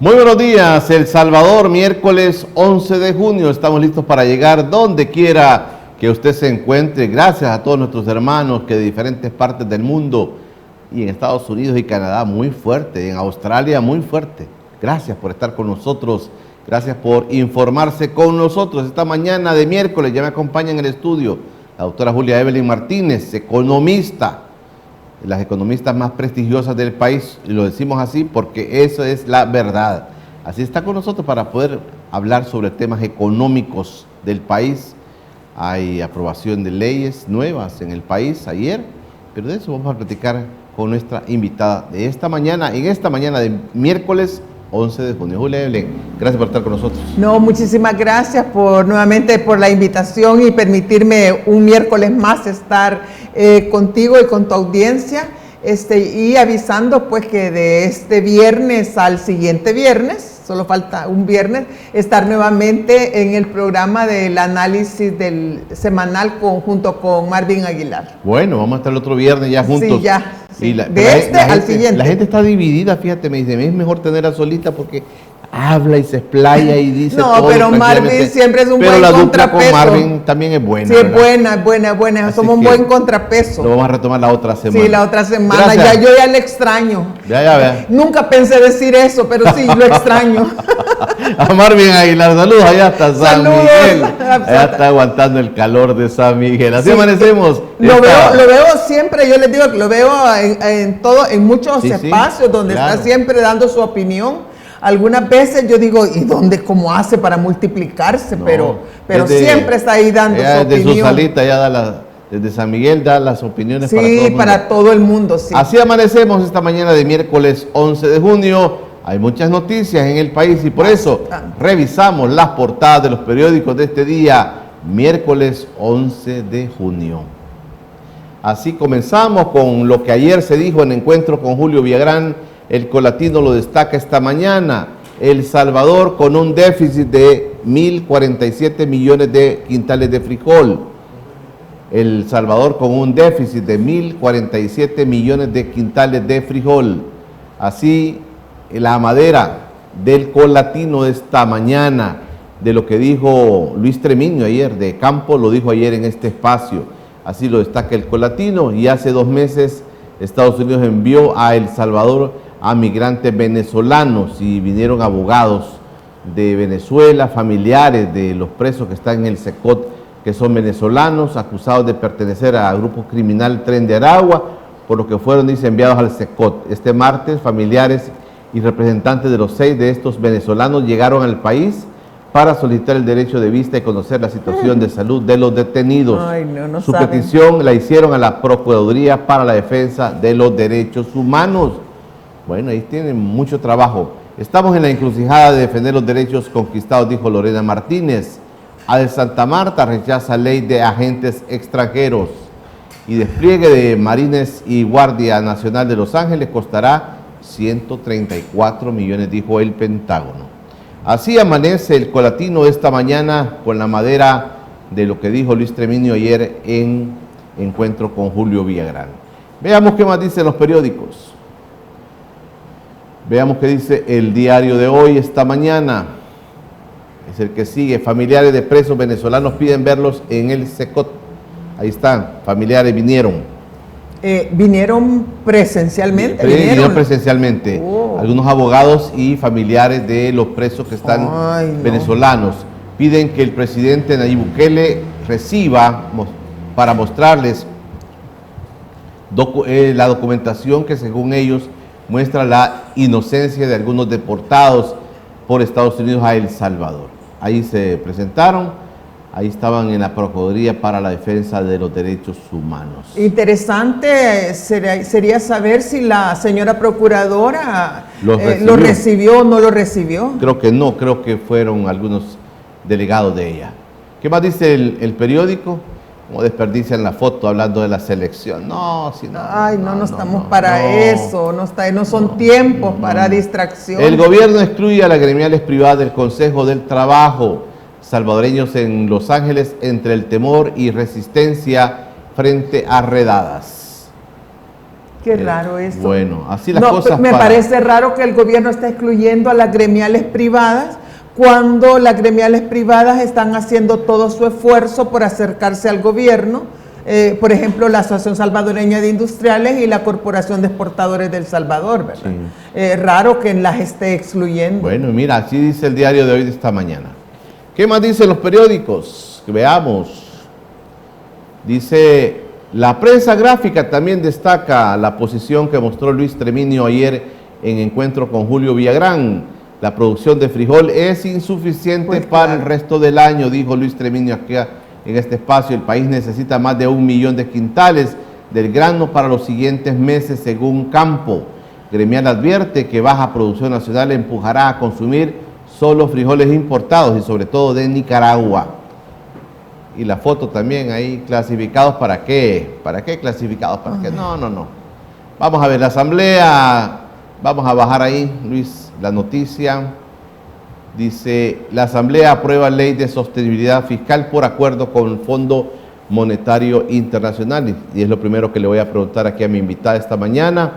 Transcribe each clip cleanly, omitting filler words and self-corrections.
Muy buenos días, El Salvador, miércoles 11 de junio. Estamos listos para llegar donde quiera que usted se encuentre. Gracias a todos nuestros hermanos que de diferentes partes del mundo y en Estados Unidos y Canadá muy fuerte, en Australia muy fuerte. Gracias por estar con nosotros, gracias por informarse con nosotros. Esta mañana de miércoles ya me acompaña en el estudio la doctora Julia Evelyn Martínez, economista, las economistas más prestigiosas del país, y lo decimos así porque eso es la verdad. Así está con nosotros para poder hablar sobre temas económicos del país. Hay aprobación de leyes nuevas en el país ayer, pero de eso vamos a platicar con nuestra invitada de esta mañana, en esta mañana de miércoles 11 de junio. Julia Evelyn, gracias por estar con nosotros. No, muchísimas gracias nuevamente por la invitación y permitirme un miércoles más estar contigo y con tu audiencia, y avisando pues que de este viernes al siguiente viernes, solo falta un viernes, estar nuevamente en el programa del análisis del semanal junto con Marvin Aguilar. Bueno, vamos a estar el otro viernes ya juntos. Sí, ya. Sí. De al siguiente. La gente está dividida, fíjate, me dice, es mejor tener a Solita porque habla y se explaya y dice no, todo. Pero Marvin siempre es un buen contrapeso. Pero la dupla con Marvin también es buena. Sí, es buena. Así somos un buen contrapeso. Lo vamos a retomar la otra semana. Sí, la otra semana. Gracias. Yo ya le extraño. Ya. Nunca pensé decir eso, pero sí, lo extraño. A Marvin Aguilar, saludos, allá está San Miguel. Allá está aguantando el calor de San Miguel. Así amanecemos. Lo veo siempre, yo les digo que lo veo en muchos espacios donde está siempre dando su opinión. Algunas veces yo digo, ¿y cómo hace para multiplicarse? No, pero siempre está ahí dando su opinión. Desde su salita, desde San Miguel da las opiniones para todo el mundo. Sí. Así amanecemos esta mañana de miércoles 11 de junio. Hay muchas noticias en el país y por eso revisamos las portadas de los periódicos de este día, miércoles 11 de junio. Así comenzamos con lo que ayer se dijo en encuentro con Julio Villagrán. El Colatino lo destaca esta mañana. El Salvador con un déficit de 1.047 millones de quintales de frijol. El Salvador con un déficit de 1.047 millones de quintales de frijol. Así, la madera del Colatino esta mañana, de lo que dijo Luis Tremiño ayer, de Campo, lo dijo ayer en este espacio. Así lo destaca el Colatino. Y hace 2 meses Estados Unidos envió a El Salvador a migrantes venezolanos y vinieron abogados de Venezuela, familiares de los presos que están en el SECOT, que son venezolanos, acusados de pertenecer al grupo criminal Tren de Aragua, por lo que fueron, dice, enviados al SECOT. Este martes, familiares y representantes de los 6 de estos venezolanos llegaron al país para solicitar el derecho de vista y conocer la situación de salud de los detenidos. Su petición la hicieron a la Procuraduría para la Defensa de los Derechos Humanos. Bueno, ahí tienen mucho trabajo. Estamos en la encrucijada de defender los derechos conquistados, dijo Lorena Martínez. ADE Santa Marta rechaza ley de agentes extranjeros. Y despliegue de Marines y Guardia Nacional de Los Ángeles costará 134 millones, dijo el Pentágono. Así amanece el Colatino esta mañana con la madera de lo que dijo Luis Tremiño ayer en encuentro con Julio Villagrán. Veamos qué más dicen los periódicos. Veamos qué dice el Diario de Hoy esta mañana. Es el que sigue. Familiares de presos venezolanos piden verlos en el SECOT. Ahí están, familiares vinieron. ¿Vinieron presencialmente? Vinieron presencialmente. Algunos abogados y familiares de los presos que están venezolanos. Piden que el presidente Nayib Bukele reciba para mostrarles la documentación que según ellos muestra la inocencia de algunos deportados por Estados Unidos a El Salvador. Ahí se presentaron, ahí estaban en la Procuraduría para la Defensa de los Derechos Humanos. Interesante sería saber si la señora procuradora lo recibió o no lo recibió. Creo que no, creo que fueron algunos delegados de ella. ¿Qué más dice el periódico? Como desperdician la foto hablando de la selección. No estamos para eso, no son tiempos para distracción. El gobierno excluye a las gremiales privadas del Consejo del Trabajo. Salvadoreños en Los Ángeles entre el temor y resistencia frente a redadas. Qué raro eso. Bueno, así las cosas. Me parece raro que el gobierno está excluyendo a las gremiales privadas cuando las gremiales privadas están haciendo todo su esfuerzo por acercarse al gobierno. Por ejemplo, la Asociación Salvadoreña de Industriales y la Corporación de Exportadores del Salvador, ¿verdad? Sí. Raro que las esté excluyendo. Bueno, mira, así dice el diario de hoy de esta mañana. ¿Qué más dicen los periódicos? Que veamos. Dice, la prensa gráfica también destaca la posición que mostró Luis Treviño ayer en encuentro con Julio Villagrán. La producción de frijol es insuficiente pues para el resto del año, dijo Luis Treviño aquí en este espacio. El país necesita más de 1 millón de quintales del grano para los siguientes meses, según Campo. Gremial advierte que baja producción nacional empujará a consumir solo frijoles importados y sobre todo de Nicaragua. Y la foto también ahí, clasificados ¿para qué? ¿Para qué clasificados? ¿Para qué? No. Vamos a ver la asamblea, vamos a bajar ahí, Luis, la noticia. Dice, la asamblea aprueba ley de sostenibilidad fiscal por acuerdo con el Fondo Monetario Internacional. Y es lo primero que le voy a preguntar aquí a mi invitada esta mañana.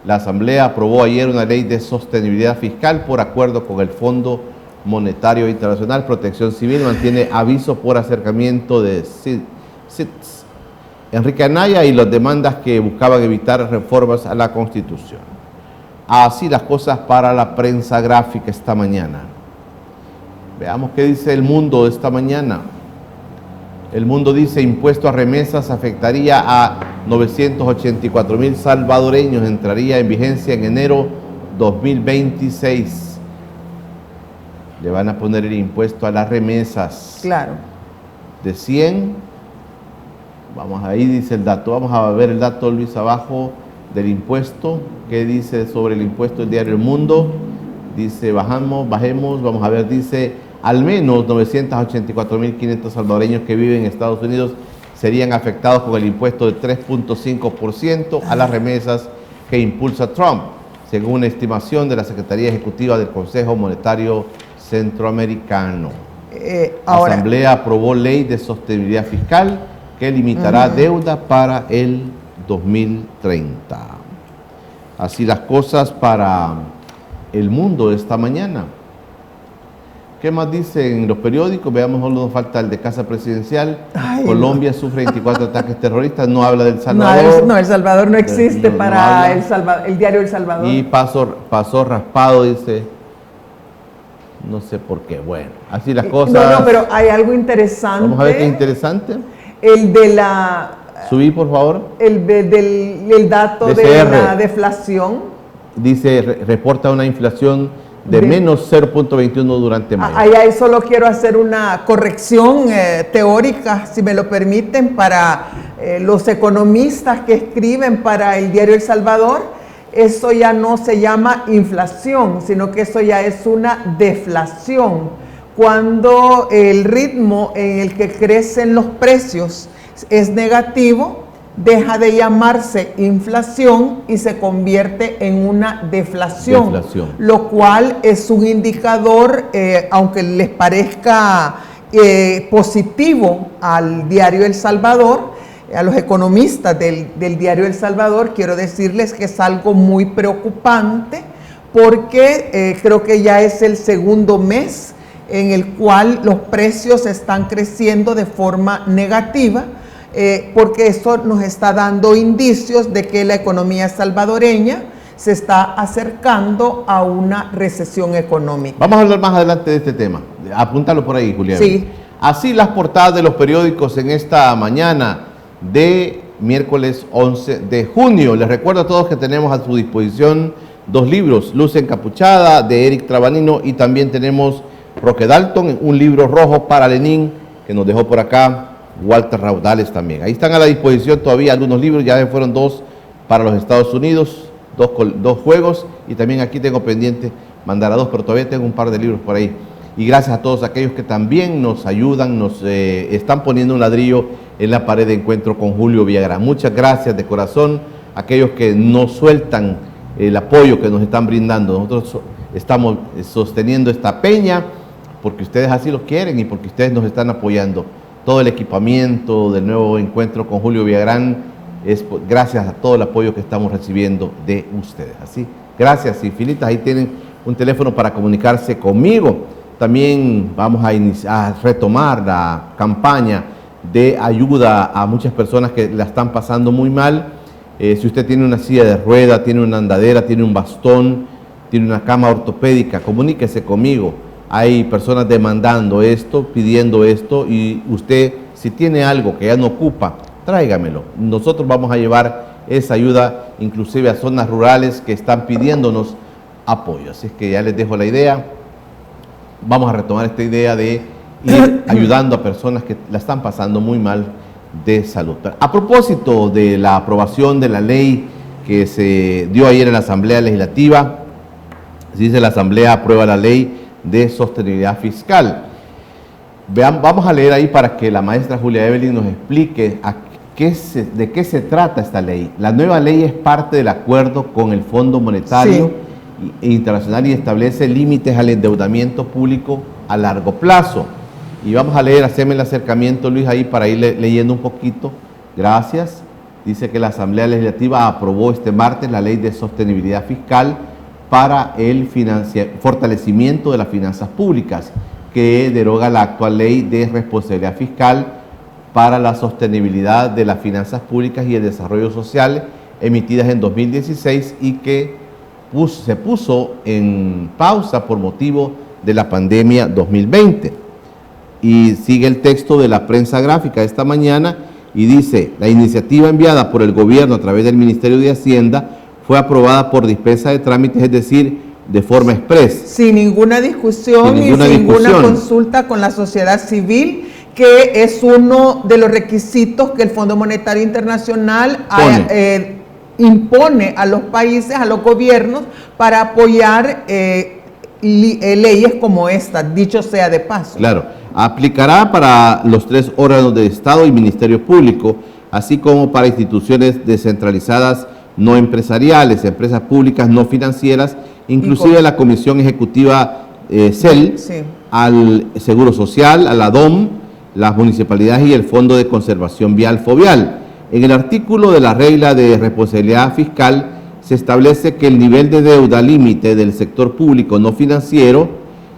La asamblea aprobó ayer una ley de sostenibilidad fiscal por acuerdo con el Fondo Monetario Internacional. Protección Civil mantiene aviso por acercamiento de CITES, Enrique Anaya y las demandas que buscaban evitar reformas a la Constitución. Así las cosas para la prensa gráfica esta mañana. Veamos qué dice El Mundo esta mañana. El Mundo dice, impuesto a remesas afectaría a 984,000 salvadoreños, entraría en vigencia en enero 2026. Le van a poner el impuesto a las remesas. Claro. De 100, vamos ahí dice el dato, vamos a ver el dato, Luis, abajo del impuesto. ¿Qué dice sobre el impuesto el diario El Mundo? Dice, bajemos, vamos a ver, dice, al menos 984,500 salvadoreños que viven en Estados Unidos serían afectados con el impuesto de 3.5% a las remesas que impulsa Trump, según una estimación de la Secretaría Ejecutiva del Consejo Monetario Centroamericano. La Asamblea aprobó ley de sostenibilidad fiscal que limitará deuda para el 2030. Así las cosas para El Mundo esta mañana. ¿Qué más dicen los periódicos? Veamos, solo nos falta el de Casa Presidencial. Ay, Colombia sufre 24 ataques terroristas, no habla del Salvador. No, El Salvador no existe para el diario El Salvador. Y pasó raspado, dice, no sé por qué. Bueno, así las cosas. No, pero hay algo interesante. Vamos a ver qué interesante. El de la... Subí, por favor. El dato de la deflación. Dice, reporta una inflación de menos 0.21 durante mayo. Ahí solo quiero hacer una corrección teórica, si me lo permiten, para los economistas que escriben para el diario El Salvador. Eso ya no se llama inflación, sino que eso ya es una deflación. Cuando el ritmo en el que crecen los precios es negativo, deja de llamarse inflación y se convierte en una deflación. Lo cual es un indicador, aunque les parezca positivo al diario El Salvador, a los economistas del diario El Salvador, quiero decirles que es algo muy preocupante porque creo que ya es el segundo mes en el cual los precios están creciendo de forma negativa, porque eso nos está dando indicios de que la economía salvadoreña se está acercando a una recesión económica. Vamos a hablar más adelante de este tema. Apúntalo por ahí, Julián. Sí. Así las portadas de los periódicos en esta mañana de miércoles 11 de junio. Les recuerdo a todos que tenemos a su disposición 2 libros, Luz Encapuchada de Eric Trabanino, y también tenemos Roque Dalton, un libro rojo para Lenin que nos dejó por acá Walter Raudales también. Ahí están a la disposición todavía algunos libros, ya fueron 2 para los Estados Unidos, 2 juegos, y también aquí tengo pendiente mandar a 2, pero todavía tengo un par de libros por ahí. Y gracias a todos aquellos que también nos ayudan, nos están poniendo un ladrillo en la pared de encuentro con Julio Villagrán. Muchas gracias de corazón a aquellos que no sueltan el apoyo que nos están brindando. Nosotros estamos sosteniendo esta peña porque ustedes así lo quieren y porque ustedes nos están apoyando. Todo el equipamiento del nuevo encuentro con Julio Villagrán es gracias a todo el apoyo que estamos recibiendo de ustedes. Así, gracias infinitas. Ahí tienen un teléfono para comunicarse conmigo. También vamos a retomar la campaña de ayuda a muchas personas que la están pasando muy mal. Si usted tiene una silla de rueda, tiene una andadera, tiene un bastón, tiene una cama ortopédica, comuníquese conmigo. Hay personas demandando esto, pidiendo esto, y usted, si tiene algo que ya no ocupa, tráigamelo. Nosotros vamos a llevar esa ayuda inclusive a zonas rurales que están pidiéndonos apoyo. Así es que ya les dejo la idea. Vamos a retomar esta idea de ir ayudando a personas que la están pasando muy mal de salud. A propósito de la aprobación de la ley que se dio ayer en la Asamblea Legislativa, dice la Asamblea aprueba la ley de sostenibilidad fiscal. Vamos a leer ahí para que la maestra Julia Evelyn nos explique de qué se trata esta ley. La nueva ley es parte del acuerdo con el Fondo Monetario Internacional y establece límites al endeudamiento público a largo plazo. Y vamos a leer, haceme el acercamiento, Luis, ahí para ir leyendo un poquito. Gracias. Dice que la Asamblea Legislativa aprobó este martes la Ley de Sostenibilidad Fiscal para el fortalecimiento de las finanzas públicas, que deroga la actual Ley de Responsabilidad Fiscal para la sostenibilidad de las finanzas públicas y el desarrollo social, emitidas en 2016 y que se puso en pausa por motivo de la pandemia 2020. Y sigue el texto de la prensa gráfica esta mañana y dice: la iniciativa enviada por el gobierno a través del Ministerio de Hacienda fue aprobada por dispensa de trámites, es decir, de forma express. Sin ninguna discusión y sin ninguna consulta con la sociedad civil, que es uno de los requisitos que el Fondo Monetario Internacional impone a los países, a los gobiernos, para apoyar leyes como esta, dicho sea de paso. Claro, aplicará para los 3 órganos de Estado y Ministerio Público, así como para instituciones descentralizadas no empresariales, empresas públicas no financieras, inclusive la Comisión Ejecutiva CEL, al Seguro Social, a la DOM, las municipalidades y el Fondo de Conservación Vial FOVIAL. En el artículo de la regla de responsabilidad fiscal se establece que el nivel de deuda límite del sector público no financiero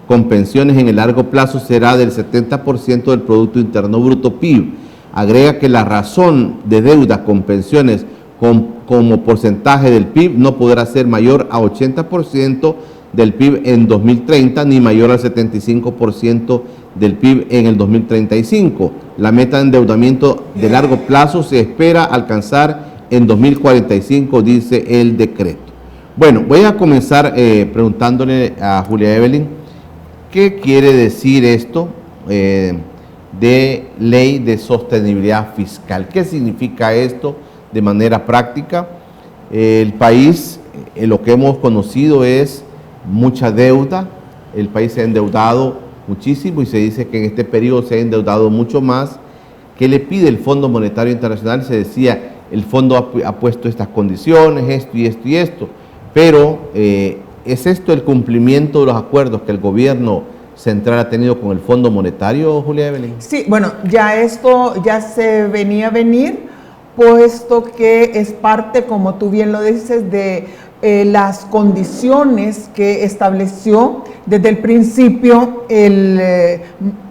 con pensiones en el largo plazo será del 70% del Producto Interno Bruto PIB. Agrega que la razón de deuda con pensiones como porcentaje del PIB no podrá ser mayor a 80% del PIB en 2030 ni mayor al 75% del PIB en el 2035. La meta de endeudamiento de largo plazo se espera alcanzar en 2045, dice el decreto. Bueno, voy a comenzar preguntándole a Julia Evelyn, ¿qué quiere decir esto de ley de sostenibilidad fiscal? ¿Qué significa esto de manera práctica? El país, lo que hemos conocido es mucha deuda. El país se ha endeudado muchísimo y se dice que en este periodo se ha endeudado mucho más. ¿Qué le pide el Fondo Monetario Internacional? Se decía, el fondo ha puesto estas condiciones, esto y esto y esto, pero ¿es esto el cumplimiento de los acuerdos que el gobierno central ha tenido con el Fondo Monetario, Julia Evelyn? Sí, bueno, esto ya se venía a venir, puesto que es parte, como tú bien lo dices, de las condiciones que estableció desde el principio el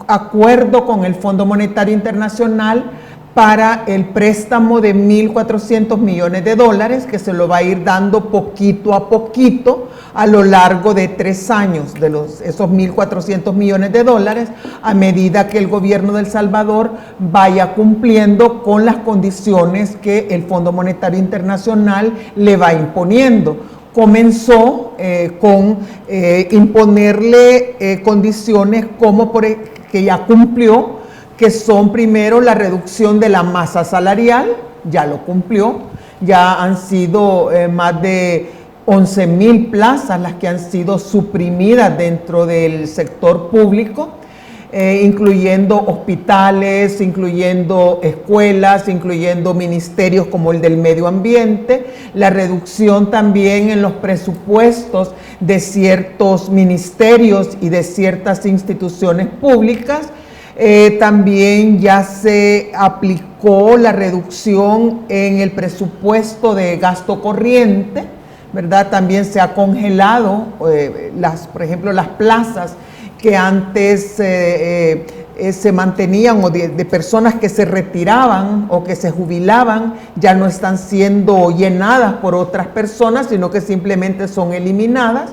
acuerdo con el Fondo Monetario Internacional para el préstamo de 1.400 millones de dólares, que se lo va a ir dando poquito a poquito a lo largo de 3 años, de esos 1.400 millones de dólares, a medida que el gobierno de El Salvador vaya cumpliendo con las condiciones que el Fondo Monetario Internacional le va imponiendo. Comenzó con imponerle condiciones como que ya cumplió, que son primero la reducción de la masa salarial, ya lo cumplió, ya han sido más de 11,000 plazas las que han sido suprimidas dentro del sector público, incluyendo hospitales, incluyendo escuelas, incluyendo ministerios como el del medio ambiente, la reducción también en los presupuestos de ciertos ministerios y de ciertas instituciones públicas. También ya se aplicó aplicó la reducción en el presupuesto de gasto corriente, ¿verdad? También se ha congelado, por ejemplo, las plazas que antes se mantenían o de personas que se retiraban o que se jubilaban, ya no están siendo llenadas por otras personas, sino que simplemente son eliminadas.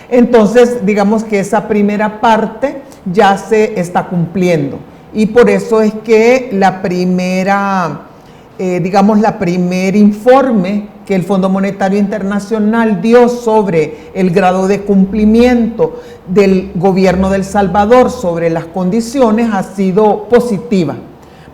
Entonces, digamos que esa primera parte ya se está cumpliendo. Y por eso es que la primera informe que el Fondo Monetario Internacional dio sobre el grado de cumplimiento del gobierno de El Salvador sobre las condiciones ha sido positiva.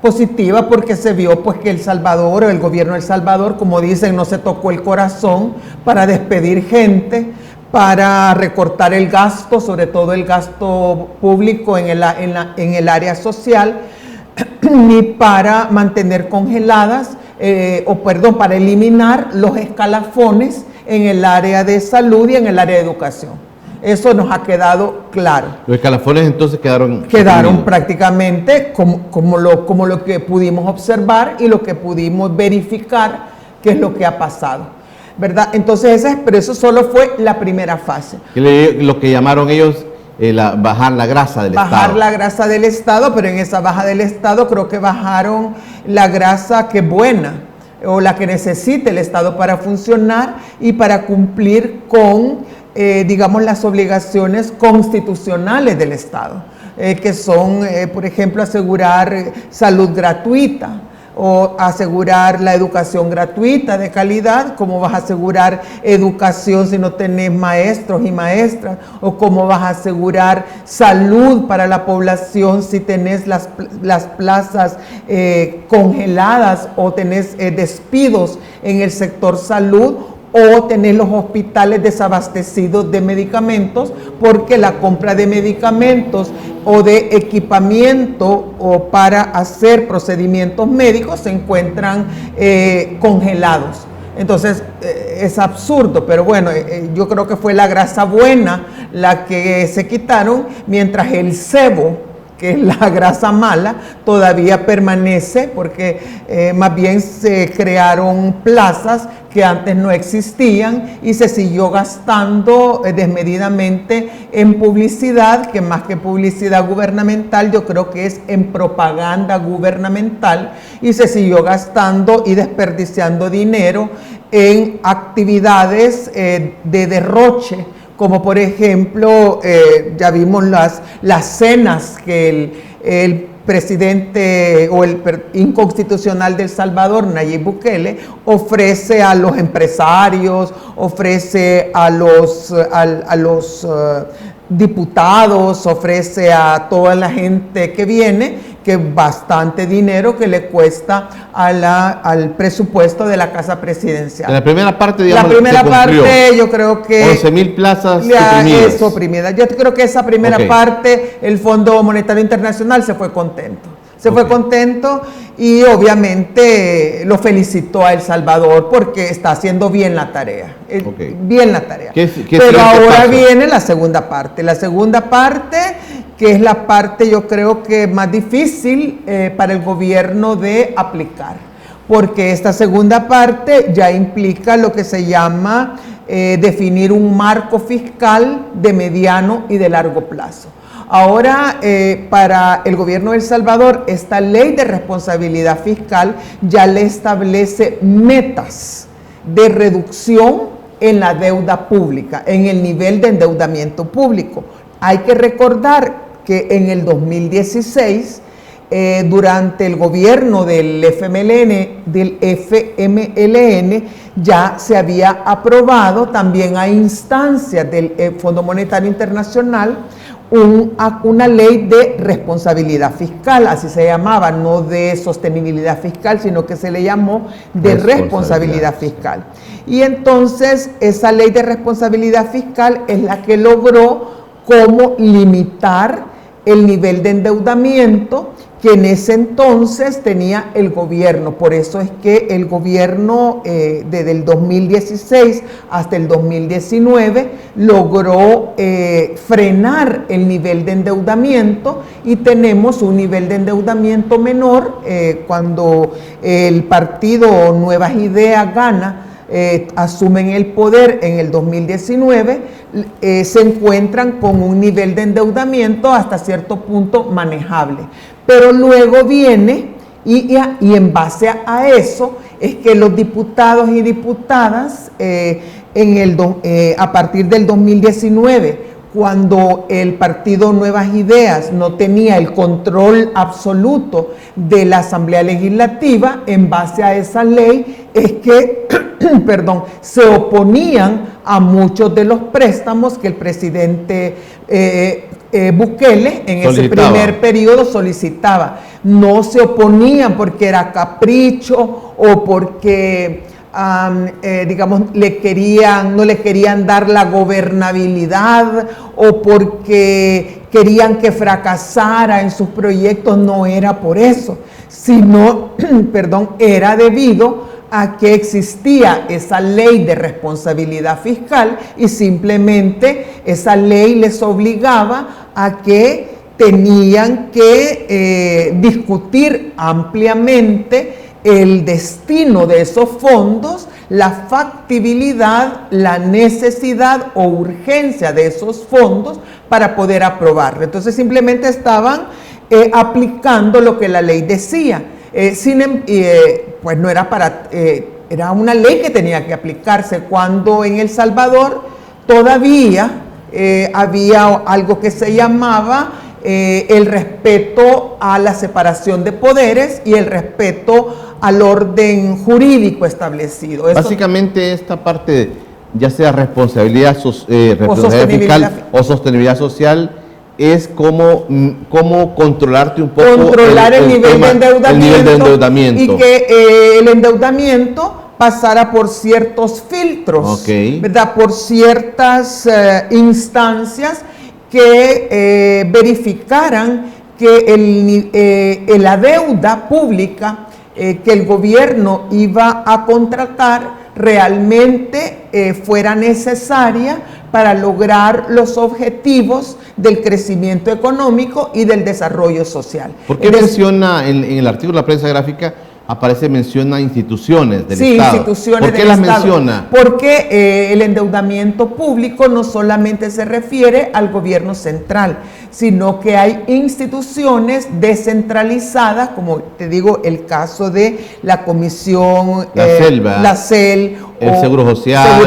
Positiva porque se vio pues que El Salvador, o el gobierno de El Salvador, como dicen, no se tocó el corazón para despedir gente, para recortar el gasto, sobre todo el gasto público en el área social, ni para mantener congeladas, para eliminar los escalafones en el área de salud y en el área de educación. Eso nos ha quedado claro. Los escalafones entonces quedaron prácticamente como lo que pudimos observar y lo que pudimos verificar que es lo que ha pasado, ¿verdad? Entonces pero eso solo fue la primera fase. Lo que llamaron ellos bajar la grasa del Estado. Bajar la grasa del Estado, pero en esa baja del Estado creo que bajaron la grasa que es buena o la que necesita el Estado para funcionar y para cumplir con, las obligaciones constitucionales del Estado, que son, por ejemplo, asegurar salud gratuita, o asegurar la educación gratuita de calidad. ¿Cómo vas a asegurar educación si no tenés maestros y maestras? ¿O cómo vas a asegurar salud para la población si tenés las plazas congeladas o tenés despidos en el sector salud? O tener los hospitales desabastecidos de medicamentos, porque la compra de medicamentos o de equipamiento o para hacer procedimientos médicos se encuentran congelados. Entonces es absurdo, pero bueno, yo creo que fue la grasa buena la que se quitaron, mientras el sebo, que es la grasa mala, todavía permanece, porque más bien se crearon plazas que antes no existían y se siguió gastando desmedidamente en publicidad, que más que publicidad gubernamental, yo creo que es en propaganda gubernamental, y se siguió gastando y desperdiciando dinero en actividades de derroche, como por ejemplo, ya vimos las cenas que el presidente o el inconstitucional de El Salvador, Nayib Bukele, ofrece a los empresarios, ofrece a los diputados, ofrece a toda la gente que viene, que bastante dinero que le cuesta al presupuesto de la Casa Presidencial. En la primera parte, digamos, la primera parte, yo creo que 11,000 plazas suprimidas. Suprimidas. Yo creo que esa primera parte, el Fondo Monetario Internacional se fue contento. Se fue contento y obviamente lo felicitó a El Salvador porque está haciendo bien la tarea. Bien la tarea. Pero ahora viene la segunda parte. La segunda parte, que es la parte yo creo que más difícil para el gobierno de aplicar. Porque esta segunda parte ya implica lo que se llama definir un marco fiscal de mediano y de largo plazo. Ahora, para el gobierno de El Salvador, esta ley de responsabilidad fiscal ya le establece metas de reducción en la deuda pública, en el nivel de endeudamiento público. Hay que recordar que en el 2016, durante el gobierno del FMLN, ya se había aprobado también a instancias del Fondo Monetario Internacional una ley de responsabilidad fiscal, así se llamaba, no de sostenibilidad fiscal, sino que se le llamó de responsabilidad fiscal. Y entonces esa ley de responsabilidad fiscal es la que logró cómo limitar el nivel de endeudamiento que en ese entonces tenía el gobierno. Por eso es que el gobierno desde el 2016 hasta el 2019 logró frenar el nivel de endeudamiento y tenemos un nivel de endeudamiento menor cuando el partido Nuevas Ideas gana. Asumen el poder en el 2019, se encuentran con un nivel de endeudamiento hasta cierto punto manejable. Pero luego viene, y en base a eso, es que los diputados y diputadas, a partir del 2019, cuando el partido Nuevas Ideas no tenía el control absoluto de la Asamblea Legislativa, en base a esa ley es que se oponían a muchos de los préstamos que el presidente Bukele en ese primer periodo solicitaba. No se oponían porque era capricho o porque digamos, no le querían dar la gobernabilidad o porque querían que fracasara en sus proyectos. No era por eso, sino, era debido a que existía esa ley de responsabilidad fiscal y simplemente esa ley les obligaba a que tenían que discutir ampliamente el destino de esos fondos, la factibilidad, la necesidad o urgencia de esos fondos para poder aprobarlo. Entonces simplemente estaban aplicando lo que la ley decía. Pues no era era una ley que tenía que aplicarse cuando en El Salvador todavía había algo que se llamaba el respeto a la separación de poderes y el respeto al orden jurídico establecido. Básicamente esta parte, ya sea responsabilidad fiscal o sostenibilidad social, es cómo controlarte un poco controlar el nivel de endeudamiento y que el endeudamiento pasara por ciertos filtros, ¿verdad? Por ciertas instancias que verificaran que la deuda pública que el gobierno iba a contratar realmente fuera necesaria para lograr los objetivos del crecimiento económico y del desarrollo social. ¿Por qué menciona en el artículo de la prensa gráfica menciona instituciones del Estado? Sí, instituciones del Estado. ¿Por qué las menciona? Porque el endeudamiento público no solamente se refiere al gobierno central, sino que hay instituciones descentralizadas, como te digo, el caso de la Comisión, la CEL, el Seguro Social,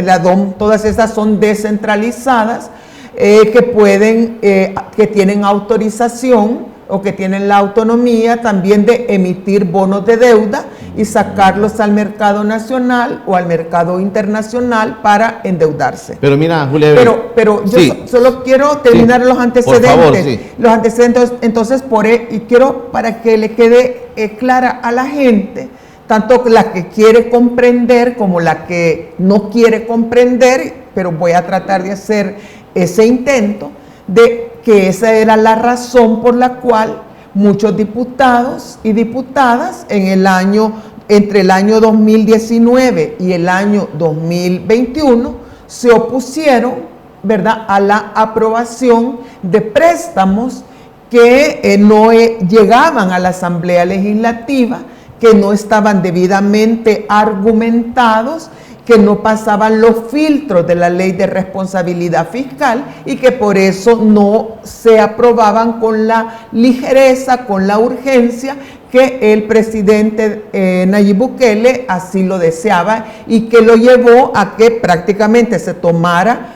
la DOM, todas esas son descentralizadas, que tienen autorización o que tienen la autonomía también de emitir bonos de deuda y sacarlos al mercado nacional o al mercado internacional para endeudarse. Pero mira, Julia, pero yo solo quiero terminar los antecedentes. Por favor, los antecedentes, entonces, y quiero para que le quede clara a la gente, tanto la que quiere comprender como la que no quiere comprender, pero voy a tratar de hacer ese intento, de que esa era la razón por la cual muchos diputados y diputadas entre el año 2019 y el año 2021 se opusieron, ¿verdad?, a la aprobación de préstamos que no llegaban a la Asamblea Legislativa, que no estaban debidamente argumentados, que no pasaban los filtros de la ley de responsabilidad fiscal y que por eso no se aprobaban con la ligereza, con la urgencia que el presidente Nayib Bukele así lo deseaba y que lo llevó a que prácticamente se tomara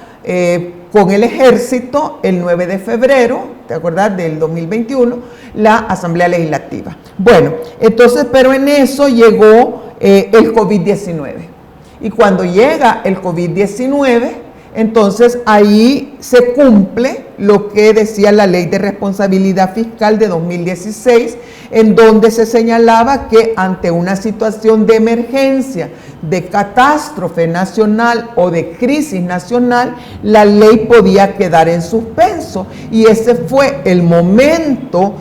con el ejército el 9 de febrero, ¿te acuerdas? Del 2021, la Asamblea Legislativa. Bueno, entonces, pero en eso llegó el COVID-19. Y cuando llega el COVID-19, entonces ahí se cumple lo que decía la Ley de Responsabilidad Fiscal de 2016, en donde se señalaba que ante una situación de emergencia, de catástrofe nacional o de crisis nacional, la ley podía quedar en suspenso. Y ese fue el momento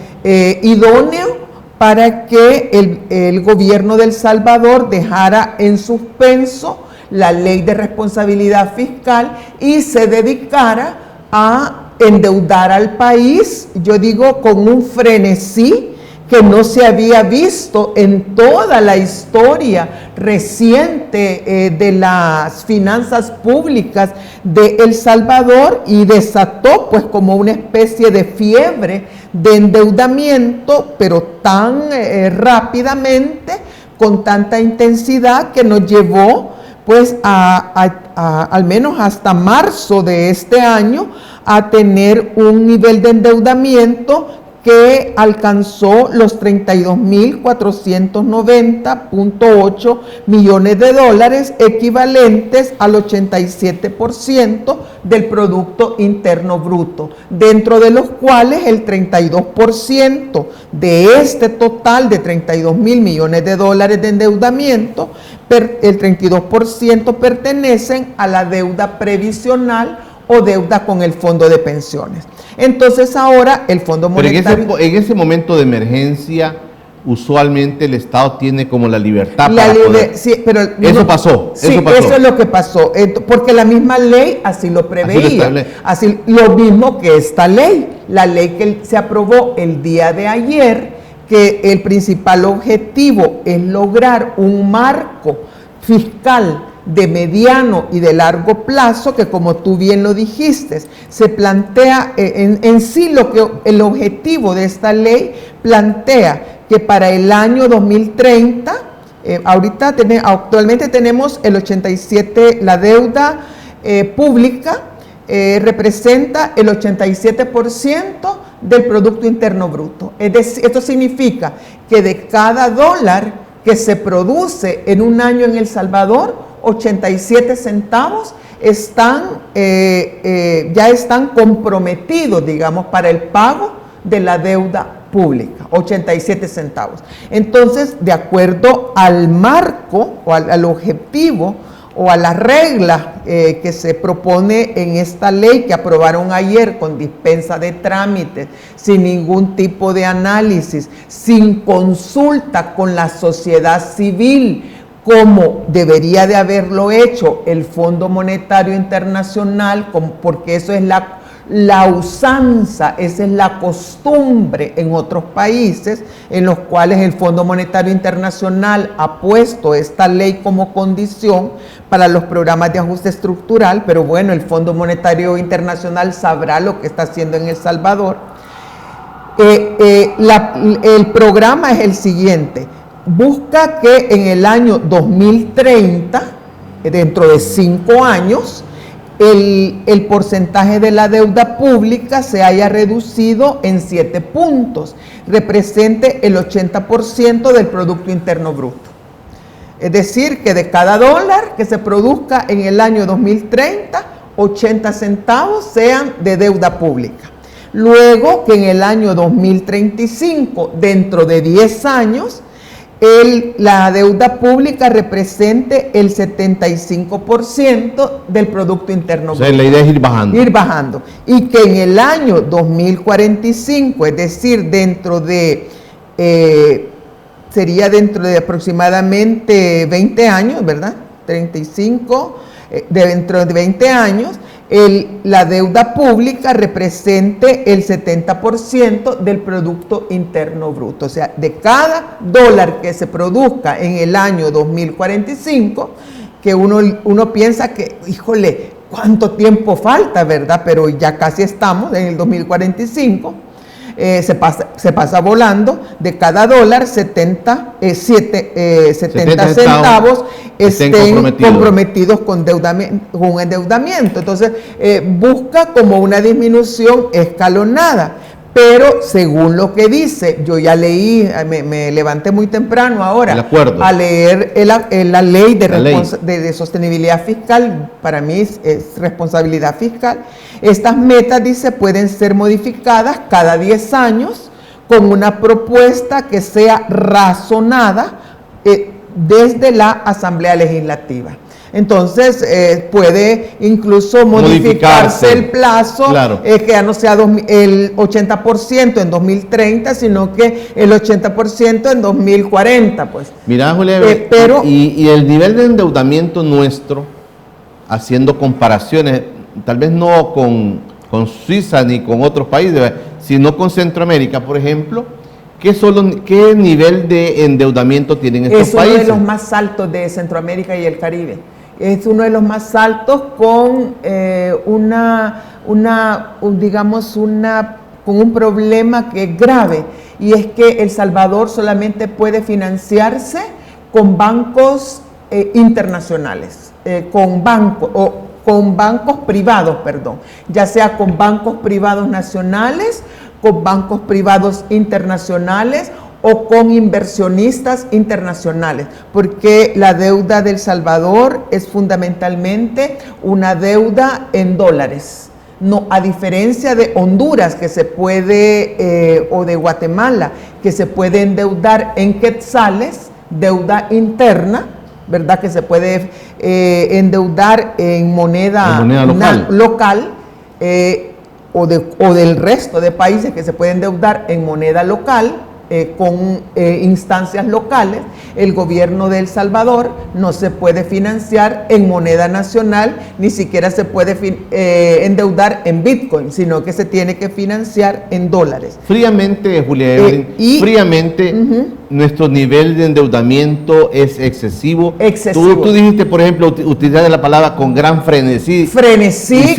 idóneo para que el gobierno de El Salvador dejara en suspenso la ley de responsabilidad fiscal y se dedicara a endeudar al país, yo digo, con un frenesí que no se había visto en toda la historia reciente de las finanzas públicas de El Salvador, y desató pues como una especie de fiebre de endeudamiento, pero tan rápidamente, con tanta intensidad, que nos llevó pues al menos hasta marzo de este año a tener un nivel de endeudamiento que alcanzó los 32.490.8 millones de dólares, equivalentes al 87% del Producto Interno Bruto, dentro de los cuales el 32% de este total de 32.000 millones de dólares de endeudamiento, el 32% pertenecen a la deuda previsional o deuda con el fondo de pensiones. Entonces ahora el Fondo Monetario... Pero en ese momento de emergencia, usualmente el Estado tiene como la libertad Sí, pero eso pasó. Eso es lo que pasó, porque la misma ley así lo preveía. Así lo mismo que esta ley, la ley que se aprobó el día de ayer, que el principal objetivo es lograr un marco fiscal de mediano y de largo plazo, que como tú bien lo dijiste, se plantea en sí el objetivo de esta ley plantea que para el año 2030, actualmente tenemos el 87, la deuda pública representa el 87% del Producto Interno Bruto. Es decir, esto significa que de cada dólar que se produce en un año en El Salvador, 87 centavos ya están comprometidos, digamos, para el pago de la deuda pública, 87 centavos. Entonces, de acuerdo al marco o al objetivo o a las reglas que se propone en esta ley que aprobaron ayer con dispensa de trámites, sin ningún tipo de análisis, sin consulta con la sociedad civil, como debería de haberlo hecho el Fondo Monetario Internacional, porque eso es la usanza, esa es la costumbre en otros países en los cuales el Fondo Monetario Internacional ha puesto esta ley como condición para los programas de ajuste estructural, pero bueno, el Fondo Monetario Internacional sabrá lo que está haciendo en El Salvador. El programa es el siguiente: busca que en el año 2030, dentro de 5 años, el porcentaje de la deuda pública se haya reducido en 7 puntos, represente el 80% del Producto Interno Bruto. Es decir, que de cada dólar que se produzca en el año 2030, 80 centavos sean de deuda pública. Luego que en el año 2035, dentro de 10 años, la deuda pública represente el 75% del Producto Interno Bruto. O sea, la idea es ir bajando. Ir bajando. Y que en el año 2045, es decir, sería dentro de aproximadamente 20 años, ¿verdad? 35, dentro de 20 años, la deuda pública represente el 70% del Producto Interno Bruto. O sea, de cada dólar que se produzca en el año 2045, que uno piensa que, híjole, ¿cuánto tiempo falta, verdad? Pero ya casi estamos en el 2045. Se pasa volando. De cada dólar 70 centavos estén comprometidos con un endeudamiento. Entonces busca como una disminución escalonada, pero según lo que dice, yo ya leí, me levanté muy temprano ahora a leer la ley de sostenibilidad fiscal. Para mí es responsabilidad fiscal. Estas metas, dice, pueden ser modificadas cada 10 años con una propuesta que sea razonada desde la Asamblea Legislativa. Entonces, puede incluso modificarse el plazo, claro, que ya no sea el 80% en 2030, sino que el 80% en 2040, pues. Mira, Julia, pero, y el nivel de endeudamiento nuestro, haciendo comparaciones, tal vez no con Suiza ni con otros países, sino con Centroamérica, por ejemplo, ¿qué nivel de endeudamiento tienen estos países? Es uno de los más altos de Centroamérica y el Caribe. Es uno de los más altos con con un problema que es grave, y es que El Salvador solamente puede financiarse con bancos internacionales, con bancos privados, ya sea con bancos privados nacionales, con bancos privados internacionales o con inversionistas internacionales, porque la deuda de El Salvador es fundamentalmente una deuda en dólares. No, a diferencia de Honduras, que se puede, o de Guatemala, que se puede endeudar en quetzales, deuda interna, ¿verdad? Que se puede endeudar en moneda local, o del resto de países que se pueden endeudar en moneda local, con instancias locales. El gobierno de El Salvador no se puede financiar en moneda nacional, ni siquiera se puede endeudar en Bitcoin, sino que se tiene que financiar en dólares. Fríamente, Julia Evelyn, nuestro nivel de endeudamiento es excesivo. Tú dijiste, por ejemplo, utilizaste la palabra con gran frenesí. Frenesí,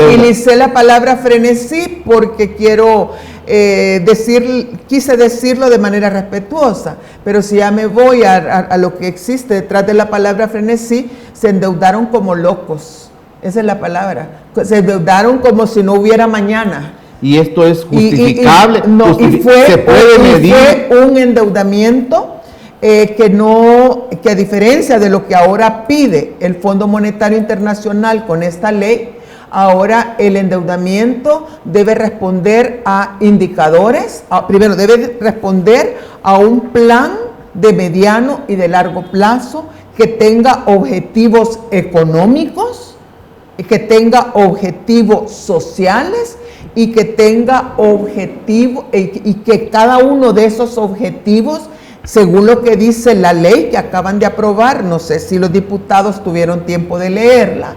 utilicé la palabra frenesí porque quise decirlo de manera respetuosa, pero si ya me voy a lo que existe detrás de la palabra frenesí, se endeudaron como locos. Esa es la palabra. Se endeudaron como si no hubiera mañana. Y esto es justificable. Fue un endeudamiento que a diferencia de lo que ahora pide el Fondo Monetario Internacional con esta ley, ahora el endeudamiento debe responder a indicadores. Primero, debe responder a un plan de mediano y de largo plazo que tenga objetivos económicos, que tenga objetivos sociales y que tenga objetivos, y que cada uno de esos objetivos, según lo que dice la ley que acaban de aprobar, no sé si los diputados tuvieron tiempo de leerla,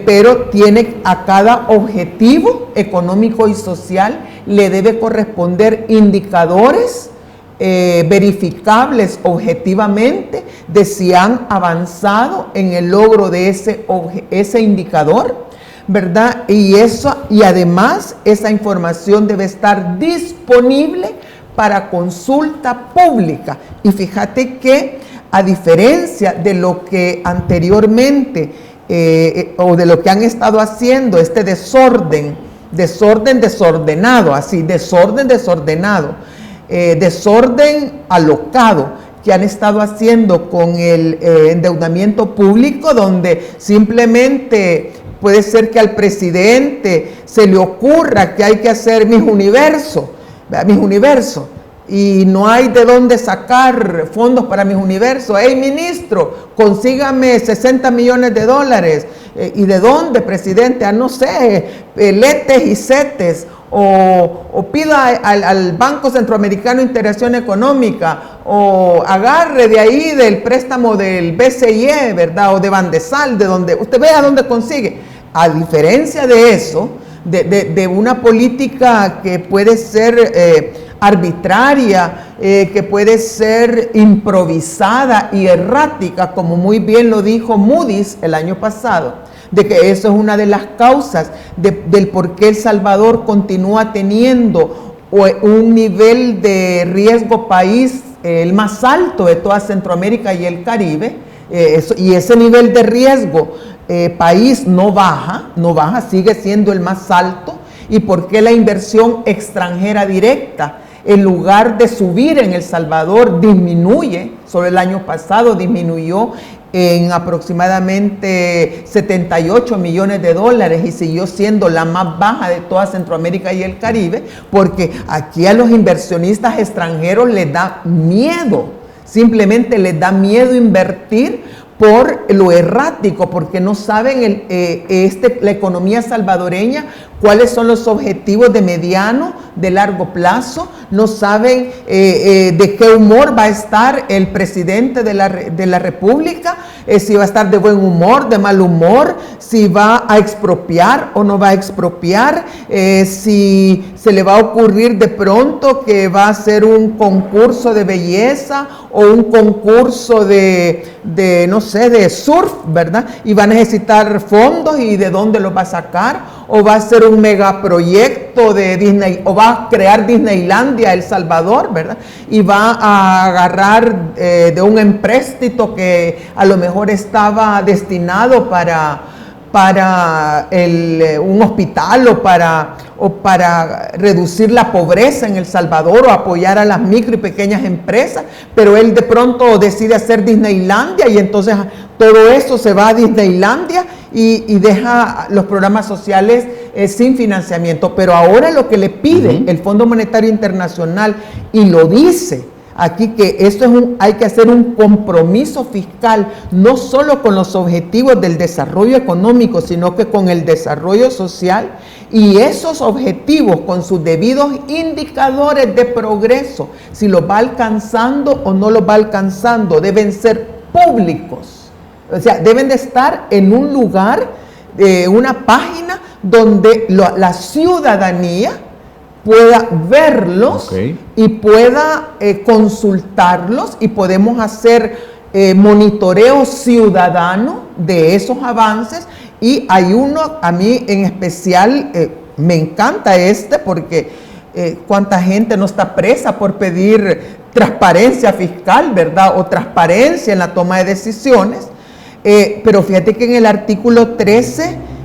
pero tiene a cada objetivo económico y social le debe corresponder indicadores verificables objetivamente de si han avanzado en el logro de ese indicador, ¿verdad? Y además esa información debe estar disponible para consulta pública. Y fíjate que, a diferencia de lo que anteriormente o de lo que han estado haciendo, este desorden desordenado, desorden alocado que han estado haciendo con el endeudamiento público, donde simplemente puede ser que al presidente se le ocurra que hay que hacer Miss Universo, y no hay de dónde sacar fondos para Miss Universo. Hey, ministro, consígame 60 millones de dólares. ¿Y de dónde, presidente? No sé, letes y setes. O pida al Banco Centroamericano de Integración Económica, o agarre de ahí del préstamo del BCIE, ¿verdad? O de Bandesal, de donde usted vea dónde consigue. A diferencia de eso, de una política que puede ser arbitraria, que puede ser improvisada y errática, como muy bien lo dijo Moody's el año pasado, de que eso es una de las causas del por qué El Salvador continúa teniendo un nivel de riesgo país el más alto de toda Centroamérica y el Caribe, y ese nivel de riesgo país no baja, sigue siendo el más alto, y por qué la inversión extranjera directa, en lugar de subir en El Salvador, disminuye. Solo el año pasado disminuyó en aproximadamente 78 millones de dólares y siguió siendo la más baja de toda Centroamérica y el Caribe, porque aquí a los inversionistas extranjeros les da miedo, simplemente les da miedo invertir, por lo errático, porque no saben la economía salvadoreña, cuáles son los objetivos de mediano, de largo plazo, no saben de qué humor va a estar el presidente de la República, si va a estar de buen humor, de mal humor, si va a expropiar o no va a expropiar, si se le va a ocurrir de pronto que va a hacer un concurso de belleza o un concurso no sé, de surf, ¿verdad? Y va a necesitar fondos y de dónde los va a sacar, o va a ser un megaproyecto de Disney, o va a crear Disneylandia El Salvador, ¿verdad? Y va a agarrar de un empréstito que a lo mejor estaba destinado para un hospital o para reducir la pobreza en El Salvador o apoyar a las micro y pequeñas empresas, pero él de pronto decide hacer Disneylandia y entonces todo eso se va a Disneylandia y deja los programas sociales sin financiamiento. Pero ahora lo que le pide el Fondo Monetario Internacional, y lo dice aquí, que esto hay que hacer un compromiso fiscal, no solo con los objetivos del desarrollo económico, sino que con el desarrollo social, y esos objetivos con sus debidos indicadores de progreso, si los va alcanzando o no los va alcanzando, deben ser públicos. O sea, deben de estar en un lugar, una página donde la ciudadanía pueda verlos y pueda consultarlos, y podemos hacer monitoreo ciudadano de esos avances. Y hay uno, a mí en especial, me encanta porque cuánta gente no está presa por pedir transparencia fiscal, ¿verdad? O transparencia en la toma de decisiones. Pero fíjate que en el artículo 13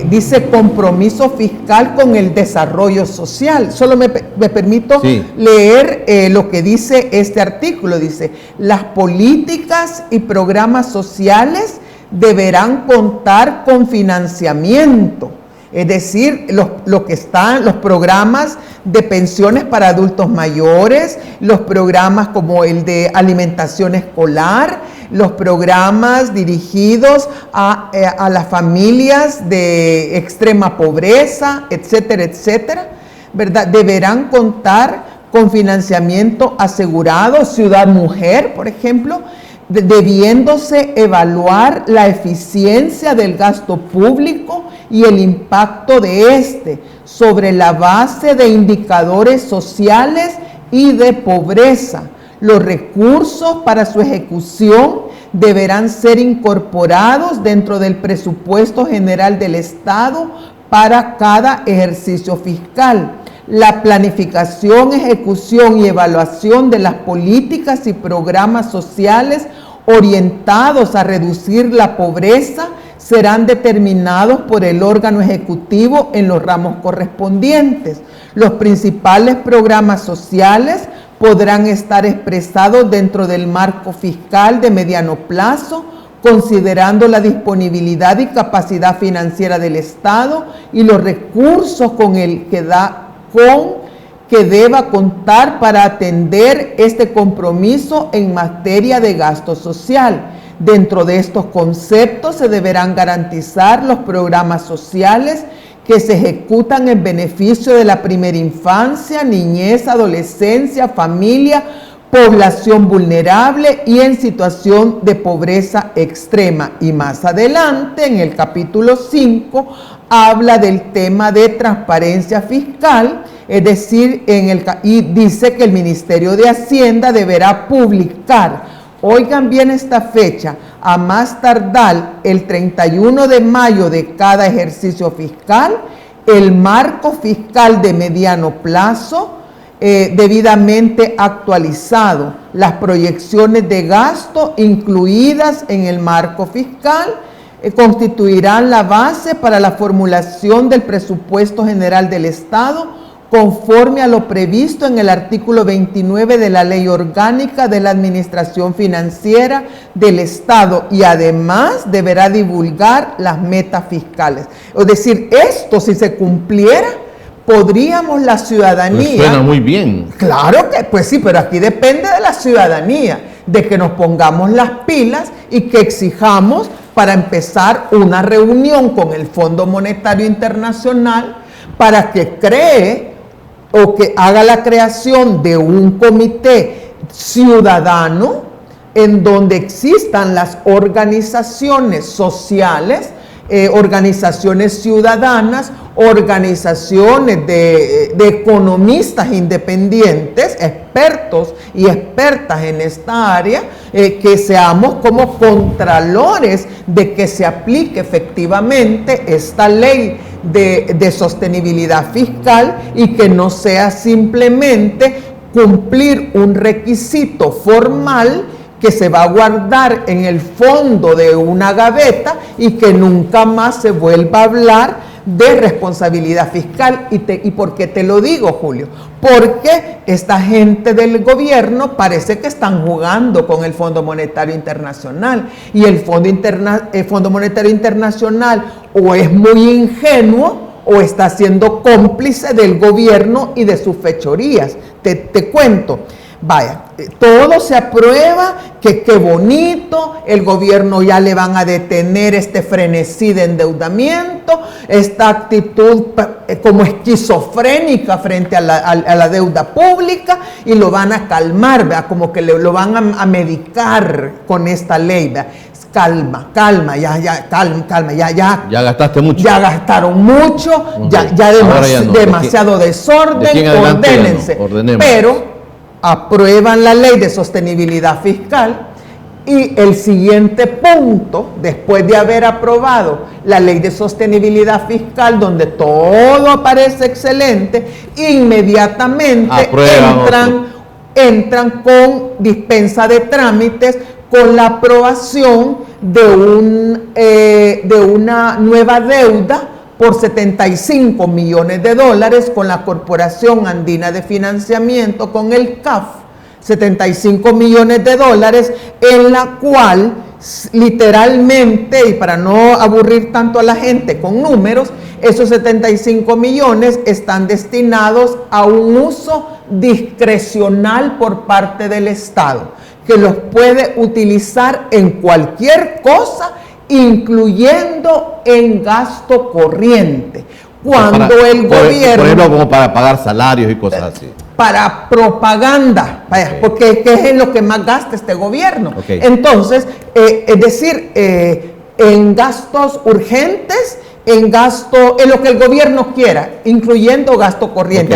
dice compromiso fiscal con el desarrollo social. Solo me permito leer lo que dice este artículo. Dice: las políticas y programas sociales deberán contar con financiamiento. Es decir, los programas de pensiones para adultos mayores, los programas como el de alimentación escolar, los programas dirigidos a las familias de extrema pobreza, etcétera, etcétera, ¿verdad? Deberán contar con financiamiento asegurado. Ciudad Mujer, por ejemplo, debiéndose evaluar la eficiencia del gasto público y el impacto de este sobre la base de indicadores sociales y de pobreza. Los recursos para su ejecución deberán ser incorporados dentro del presupuesto general del Estado para cada ejercicio fiscal. La planificación, ejecución y evaluación de las políticas y programas sociales orientados a reducir la pobreza serán determinados por el órgano ejecutivo en los ramos correspondientes. Los principales programas sociales podrán estar expresados dentro del marco fiscal de mediano plazo, considerando la disponibilidad y capacidad financiera del Estado y los recursos que deba contar para atender este compromiso en materia de gasto social. Dentro de estos conceptos se deberán garantizar los programas sociales que se ejecutan en beneficio de la primera infancia, niñez, adolescencia, familia, población vulnerable y en situación de pobreza extrema. Y más adelante, en el capítulo 5, habla del tema de transparencia fiscal, es decir, y dice que el Ministerio de Hacienda deberá publicar, oigan bien esta fecha, a más tardar el 31 de mayo de cada ejercicio fiscal, el marco fiscal de mediano plazo, debidamente actualizado, las proyecciones de gasto incluidas en el marco fiscal constituirán la base para la formulación del presupuesto general del Estado conforme a lo previsto en el artículo 29 de la Ley Orgánica de la Administración Financiera del Estado, y además deberá divulgar las metas fiscales. Es decir, esto, si se cumpliera, podríamos la ciudadanía... Pues suena muy bien. Claro que, pues sí, pero aquí depende de la ciudadanía. de que nos pongamos las pilas y que exijamos para empezar una reunión con el Fondo Monetario Internacional para que cree o que haga la creación de un comité ciudadano en donde existan las organizaciones sociales, organizaciones ciudadanas, organizaciones de economistas independientes, expertos y expertas en esta área, que seamos como contralores de que se aplique efectivamente esta ley de sostenibilidad fiscal y que no sea simplemente cumplir un requisito formal que se va a guardar en el fondo de una gaveta y que nunca más se vuelva a hablar de responsabilidad fiscal. ¿Y por qué te lo digo, Julio? Porque esta gente del gobierno parece que están jugando con el Fondo Monetario Internacional, y el Fondo Monetario Internacional o es muy ingenuo o está siendo cómplice del gobierno y de sus fechorías. Te cuento. Vaya, todo se aprueba, que qué bonito, el gobierno ya le van a detener este frenesí de endeudamiento, esta actitud como esquizofrénica frente a la deuda pública, y lo van a calmar, ¿verdad? Como que lo van a medicar con esta ley, ¿verdad? Calma, calma, ya. Ya gastaste mucho. Ya gastaron mucho, okay. ya no. Demasiado desorden, ordénense. Ordenemos. Pero aprueban la ley de sostenibilidad fiscal y el siguiente punto, después de haber aprobado la ley de sostenibilidad fiscal, donde todo parece excelente, inmediatamente entran con dispensa de trámites, con la aprobación de una nueva deuda por 75 millones de dólares con la Corporación Andina de Financiamiento, con el CAF, 75 millones de dólares, en la cual literalmente, y para no aburrir tanto a la gente con números, esos 75 millones están destinados a un uso discrecional por parte del Estado, que los puede utilizar en cualquier cosa, incluyendo en gasto corriente. Cuando el gobierno... Por ejemplo, como para pagar salarios y cosas así. Para propaganda, vaya, porque es lo que más gasta este gobierno. Okay. Entonces, es decir, en gastos urgentes, en lo que el gobierno quiera, incluyendo gasto corriente.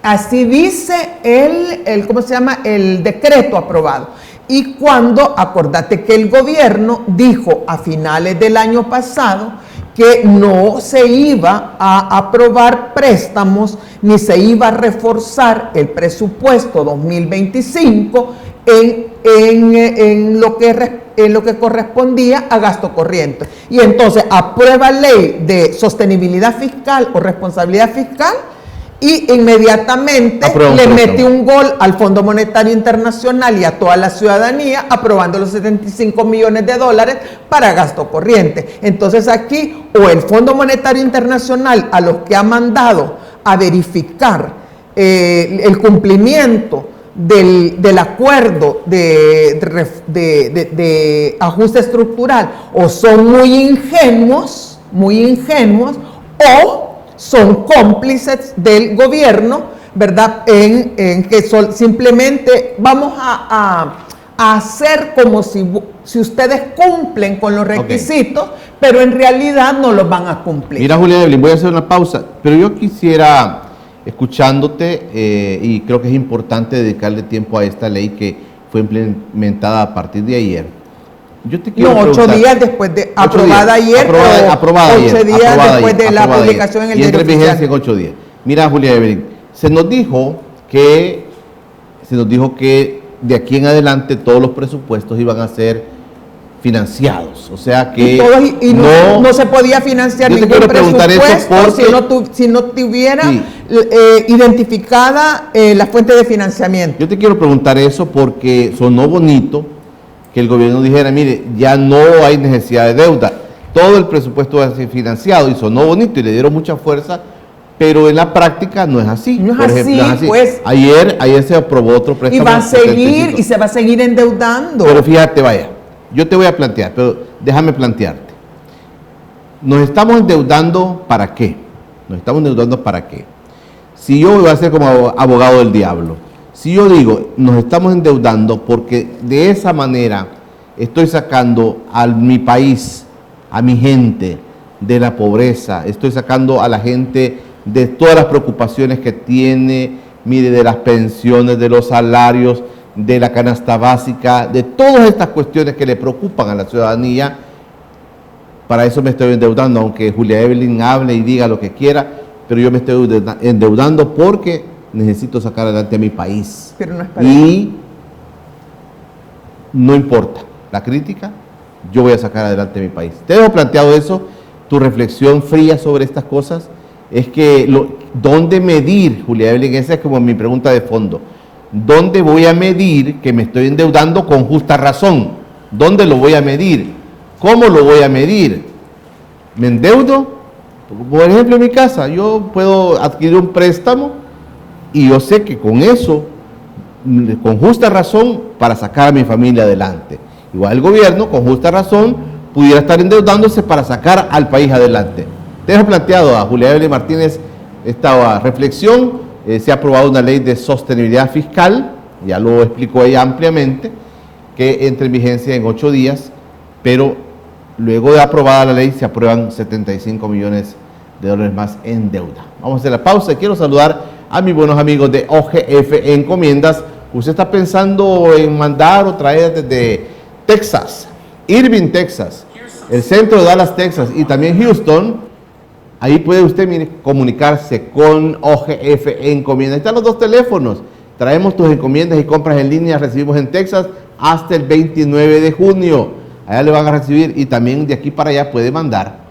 Así dice el ¿cómo se llama? El decreto aprobado. Y cuando, acordate que el gobierno dijo a finales del año pasado que no se iba a aprobar préstamos ni se iba a reforzar el presupuesto 2025 en lo que correspondía a gasto corriente. Y entonces aprueba ley de sostenibilidad fiscal o responsabilidad fiscal, y inmediatamente le mete un gol al Fondo Monetario Internacional y a toda la ciudadanía, aprobando los 75 millones de dólares para gasto corriente. Entonces aquí, o el Fondo Monetario Internacional, a los que ha mandado a verificar el cumplimiento del acuerdo de ajuste estructural, o son muy ingenuos, o son cómplices del gobierno, ¿verdad? En que simplemente vamos a hacer como si ustedes cumplen con los requisitos, pero en realidad no los van a cumplir. Mira, Julia Evelyn, voy a hacer una pausa, pero yo quisiera, escuchándote, y creo que es importante dedicarle tiempo a esta ley que fue implementada a partir de ayer. Yo te quiero 8 días después de aprobada ayer, 8 días después de la publicación en el diario oficial. Vigencia en 8 días. Mira, Julia Evelyn, se nos dijo que de aquí en adelante todos los presupuestos iban a ser financiados, o sea que no se podía financiar ningún presupuesto si no tuviera identificada la fuente de financiamiento. Yo te quiero preguntar eso porque sonó bonito que el gobierno dijera, mire, ya no hay necesidad de deuda, todo el presupuesto va a ser financiado, y sonó bonito y le dieron mucha fuerza pero en la práctica no es así. No es Por ejemplo, así, no es así. pues. Ayer se aprobó otro préstamo. Y va a seguir 75. y se va a seguir endeudando. Pero fíjate, vaya, yo te voy a plantear, pero déjame plantearte. ¿Nos estamos endeudando para qué? ¿Nos estamos endeudando para qué? Si yo voy a ser como abogado del diablo, si yo digo, nos estamos endeudando porque de esa manera estoy sacando a mi país, a mi gente de la pobreza, estoy sacando a la gente de todas las preocupaciones que tiene, mire, de las pensiones, de los salarios, de la canasta básica, de todas estas cuestiones que le preocupan a la ciudadanía. Para eso me estoy endeudando, aunque Julia Evelyn hable y diga lo que quiera, pero yo me estoy endeudando porque necesito sacar adelante a mi país. Pero no es para y no importa la crítica, yo voy a sacar adelante a mi país. ¿Te has planteado eso? Tu reflexión fría sobre estas cosas es que, ¿dónde medir, Julia Evelyn? Esa es como mi pregunta de fondo. ¿Dónde voy a medir que me estoy endeudando con justa razón? ¿Dónde lo voy a medir? ¿Cómo lo voy a medir? ¿Me endeudo? Por ejemplo, en mi casa, yo puedo adquirir un préstamo y yo sé que con eso, con justa razón, para sacar a mi familia adelante. Igual el gobierno, con justa razón, pudiera estar endeudándose para sacar al país adelante. Te he planteado a Julia Evelyn Martínez esta reflexión. Se ha aprobado una ley de sostenibilidad fiscal, ya lo explicó ella ampliamente, que entra en vigencia en 8 días, pero luego de aprobada la ley se aprueban 75 millones de dólares más en deuda. Vamos a hacer la pausa y quiero saludar a mis buenos amigos de OGF Encomiendas. Usted está pensando en mandar o traer desde Texas, Irving, Texas, el centro de Dallas, Texas y también Houston. Ahí puede usted, mire, comunicarse con OGF Encomiendas. Ahí están los 2 teléfonos. Traemos tus encomiendas y compras en línea, recibimos en Texas hasta el 29 de junio. Allá le van a recibir y también de aquí para allá puede mandar.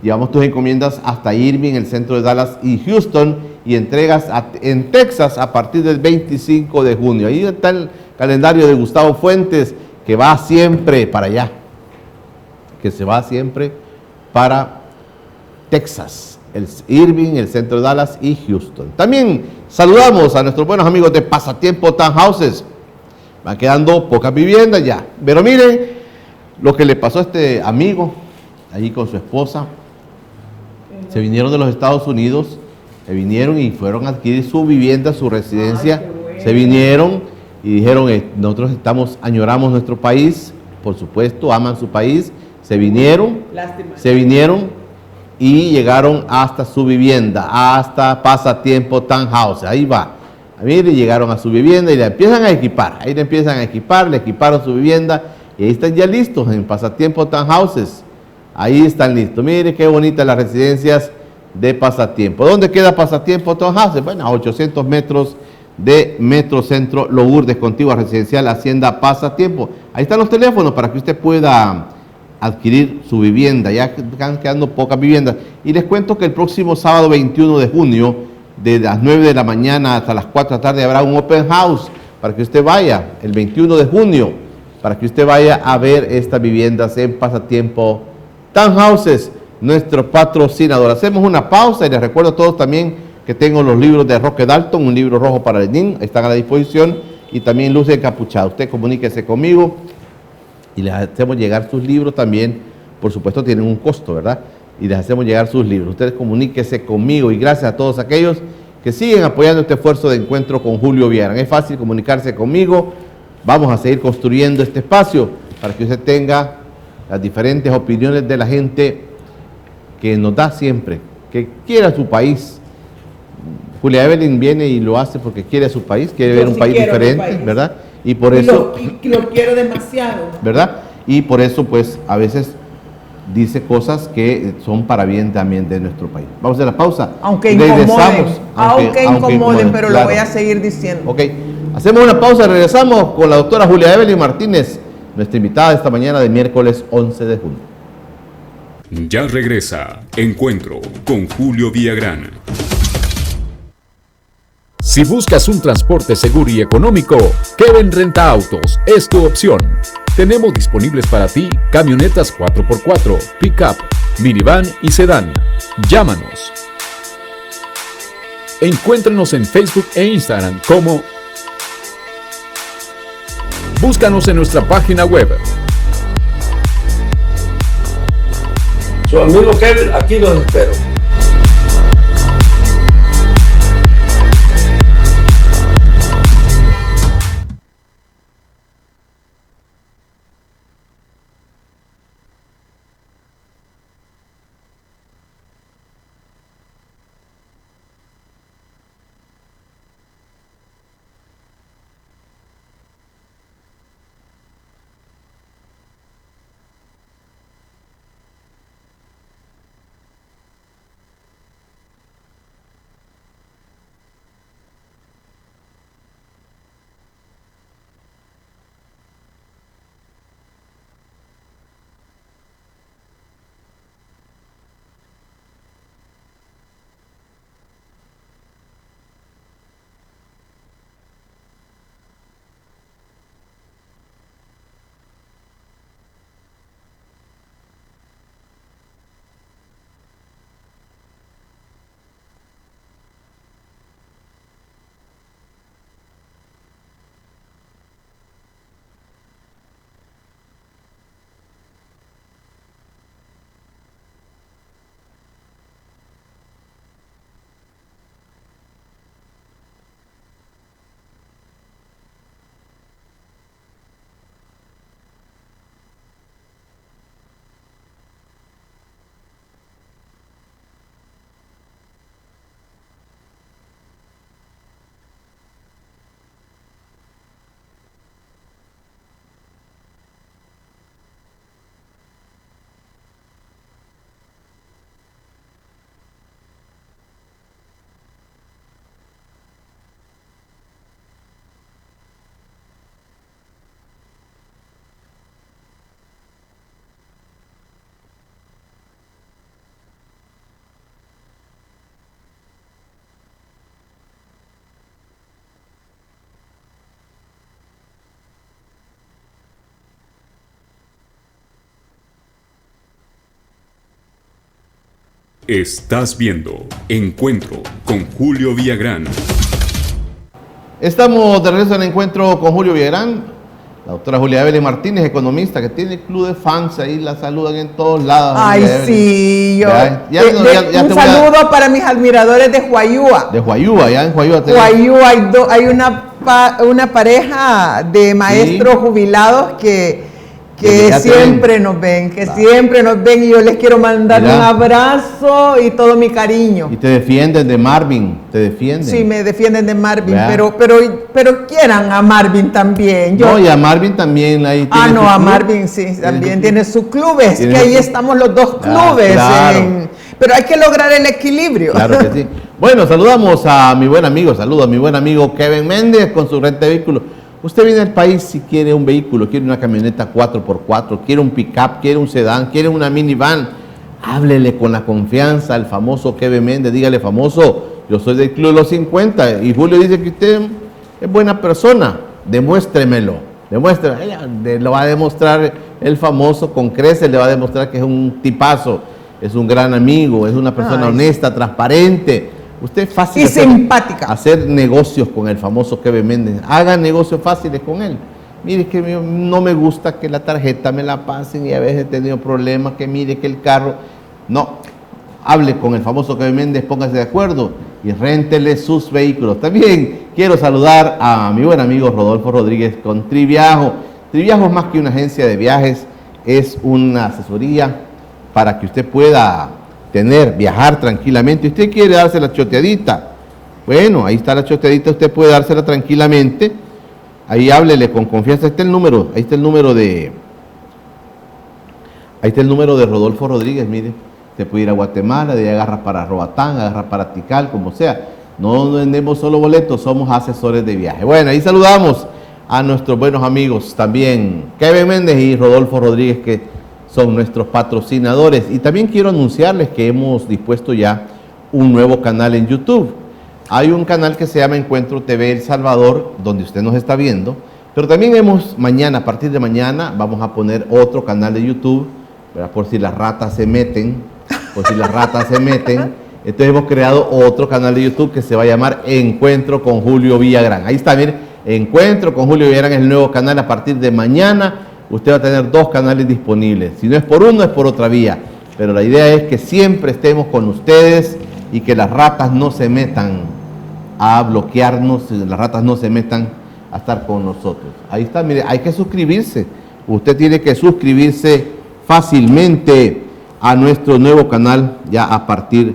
Llevamos tus encomiendas hasta Irving, el centro de Dallas y Houston, y entregas en Texas a partir del 25 de junio. Ahí está el calendario de Gustavo Fuentes, que va siempre para allá, que se va siempre para Texas, el Irving, el centro de Dallas y Houston. También saludamos a nuestros buenos amigos de Pasatiempo Townhouses. Van quedando pocas viviendas ya, pero miren lo que le pasó a este amigo allí con su esposa. Se vinieron de los Estados Unidos, se vinieron y fueron a adquirir su vivienda, su residencia. Se vinieron y dijeron, nosotros añoramos nuestro país, por supuesto, aman su país. Se vinieron y llegaron hasta su vivienda, hasta Pasatiempo Townhouse. Ahí va. Mire, llegaron a su vivienda y le empiezan a equipar. Ahí le empiezan a equipar, le equiparon su vivienda y ahí están ya listos en Pasatiempo Townhouses. Ahí están listos. Mire qué bonitas las residencias de Pasatiempo. ¿Dónde queda Pasatiempo Townhouses? Bueno, a 800 metros de Metrocentro Lourdes, contigua residencial Hacienda Pasatiempo. Ahí están los teléfonos para que usted pueda adquirir su vivienda. Ya están quedando pocas viviendas. Y les cuento que el próximo sábado 21 de junio, de las 9 de la mañana hasta las 4 de la tarde, habrá un open house para que usted vaya, el 21 de junio, para que usted vaya a ver estas viviendas en Pasatiempo Townhouses, nuestro patrocinador. Hacemos una pausa y les recuerdo a todos también que tengo los libros de Roque Dalton, un libro rojo para el niño, están a la disposición, y también Luz Encapuchada. Usted comuníquese conmigo y les hacemos llegar sus libros también. Por supuesto tienen un costo, ¿verdad? Y les hacemos llegar sus libros. Ustedes comuníquese conmigo y gracias a todos aquellos que siguen apoyando este esfuerzo de encuentro con Julio Villagrán. Es fácil comunicarse conmigo. Vamos a seguir construyendo este espacio para que usted tenga las diferentes opiniones de la gente que nos da siempre, que quiere a su país. Julia Evelyn viene y lo hace porque quiere a su país, quiere ver un país diferente, ¿verdad? Y por eso... Lo quiero demasiado. ¿Verdad? Y por eso, pues, a veces dice cosas que son para bien también de nuestro país. Vamos a la pausa. Aunque incomoden, pero claro, lo voy a seguir diciendo. Ok, hacemos una pausa, regresamos con la doctora Julia Evelyn Martínez, nuestra invitada esta mañana de miércoles 11 de junio. Ya regresa Encuentro con Julio Villagrán. Si buscas un transporte seguro y económico, Kevin Renta Autos es tu opción. Tenemos disponibles para ti camionetas 4x4, pick-up, minivan y sedán. Llámanos. Encuéntranos en Facebook e Instagram como... Búscanos en nuestra página web. Su amigo Kevin, aquí los espero. Estás viendo Encuentro con Julio Villagrán. Estamos de regreso al encuentro con Julio Villagrán, la doctora Julia Evelyn Martínez, economista, que tiene club de fans, ahí la saludan en todos lados. Ay, sí, un saludo para mis admiradores de Huayúa. De Huayúa, ya en Huayúa. Huayúa hay una pareja de maestros jubilados que siempre nos ven, y yo les quiero mandar un abrazo y todo mi cariño. Y te defienden de Marvin, te defienden. Sí, me defienden de Marvin, pero quieran a Marvin también. No, y a Marvin también. Ahí a Marvin sí, también tiene su club, es que ahí estamos los dos clubes. Claro. Pero hay que lograr el equilibrio. Claro que sí. Bueno, saludamos a mi buen amigo Kevin Méndez con su renta de vehículos. Usted viene al país si quiere un vehículo, quiere una camioneta 4x4, quiere un pick-up, quiere un sedán, quiere una minivan. Háblele con la confianza al famoso Kevin Méndez. Dígale, famoso, yo soy del Club de los 50 y Julio dice que usted es buena persona. Demuéstremelo. Lo va a demostrar el famoso con creces, le va a demostrar que es un tipazo, es un gran amigo, es una persona honesta, transparente. Usted es fácil y simpática. Hacer negocios con el famoso Kevin Méndez. Hagan negocios fáciles con él. Mire que no me gusta que la tarjeta me la pasen y a veces he tenido problemas, que mire que el carro... No, hable con el famoso Kevin Méndez, póngase de acuerdo y réntele sus vehículos. También quiero saludar a mi buen amigo Rodolfo Rodríguez con Triviajo. Triviajo es más que una agencia de viajes, es una asesoría para que usted pueda viajar tranquilamente. Usted quiere darse la choteadita, bueno, ahí está la choteadita, usted puede dársela tranquilamente, ahí háblele con confianza, ahí está el número de Rodolfo Rodríguez, mire, usted puede ir a Guatemala, de ahí agarra para Roatán, agarra para Tikal, como sea, no vendemos solo boletos, somos asesores de viaje. Bueno, ahí saludamos a nuestros buenos amigos también, Kevin Méndez y Rodolfo Rodríguez, que son nuestros patrocinadores. Y también quiero anunciarles que hemos dispuesto ya un nuevo canal en YouTube. Hay un canal que se llama Encuentro TV El Salvador, donde usted nos está viendo, pero también a partir de mañana, vamos a poner otro canal de YouTube, ¿verdad? Por si las ratas se meten, Entonces hemos creado otro canal de YouTube que se va a llamar Encuentro con Julio Villagrán. Ahí está, miren, Encuentro con Julio Villagrán es el nuevo canal. A partir de mañana usted va a tener 2 canales disponibles. Si no es por uno, es por otra vía. Pero la idea es que siempre estemos con ustedes y que las ratas no se metan a bloquearnos, las ratas no se metan a estar con nosotros. Ahí está, mire, hay que suscribirse. Usted tiene que suscribirse fácilmente a nuestro nuevo canal ya a partir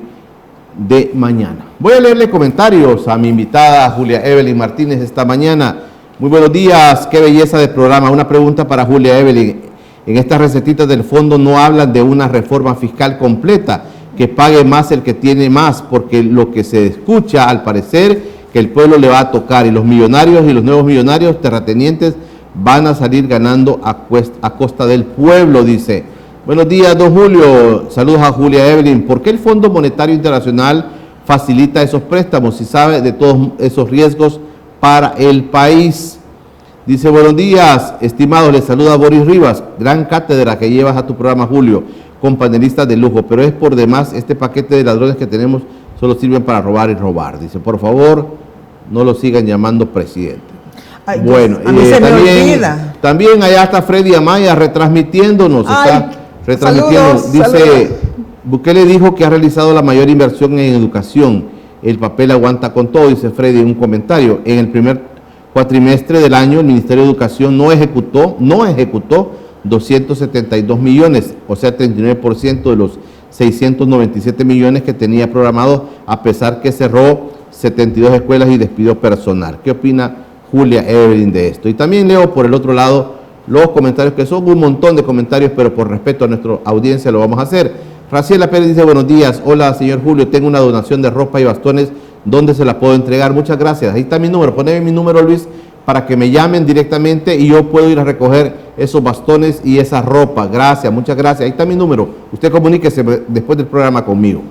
de mañana. Voy a leerle comentarios a mi invitada Julia Evelyn Martínez esta mañana. Muy buenos días, qué belleza de programa. Una pregunta para Julia Evelyn. En estas recetitas del fondo no hablan de una reforma fiscal completa, que pague más el que tiene más, porque lo que se escucha al parecer que el pueblo le va a tocar y los millonarios y los nuevos millonarios terratenientes van a salir ganando a costa del pueblo, dice. Buenos días, don Julio. Saludos a Julia Evelyn. ¿Por qué el Fondo Monetario Internacional facilita esos préstamos si sabe de todos esos riesgos para el país? Dice, buenos días, estimados, les saluda Boris Rivas. Gran cátedra que llevas a tu programa, Julio, con panelistas de lujo, pero es por demás, este paquete de ladrones que tenemos solo sirven para robar y robar. Dice, por favor, no lo sigan llamando presidente. Ay, bueno, a mí se me olvida. También allá está Freddy Amaya retransmitiéndonos. Está retransmitiendo. Saludos, dice, saludos. Bukele dijo que ha realizado la mayor inversión en educación. El papel aguanta con todo, dice Freddy en un comentario. En el primer cuatrimestre del año, el Ministerio de Educación no ejecutó 272 millones, o sea, 39% de los 697 millones que tenía programado, a pesar que cerró 72 escuelas y despidió personal. ¿Qué opina Julia Evelyn de esto? Y también leo por el otro lado los comentarios, que son un montón de comentarios, pero por respeto a nuestra audiencia lo vamos a hacer. Raciela Pérez dice, buenos días, hola señor Julio, tengo una donación de ropa y bastones, ¿dónde se la puedo entregar? Muchas gracias, ahí está mi número, poneme mi número, Luis, para que me llamen directamente y yo puedo ir a recoger esos bastones y esa ropa. Gracias, muchas gracias, ahí está mi número, usted comuníquese después del programa conmigo.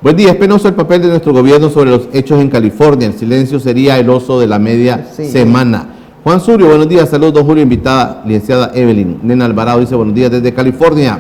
Buen día, es penoso el papel de nuestro gobierno sobre los hechos en California, el silencio sería el oso de la media semana. Juan Surio, buenos días, saludos, don Julio, invitada, licenciada Evelyn. Nena Alvarado dice, buenos días desde California.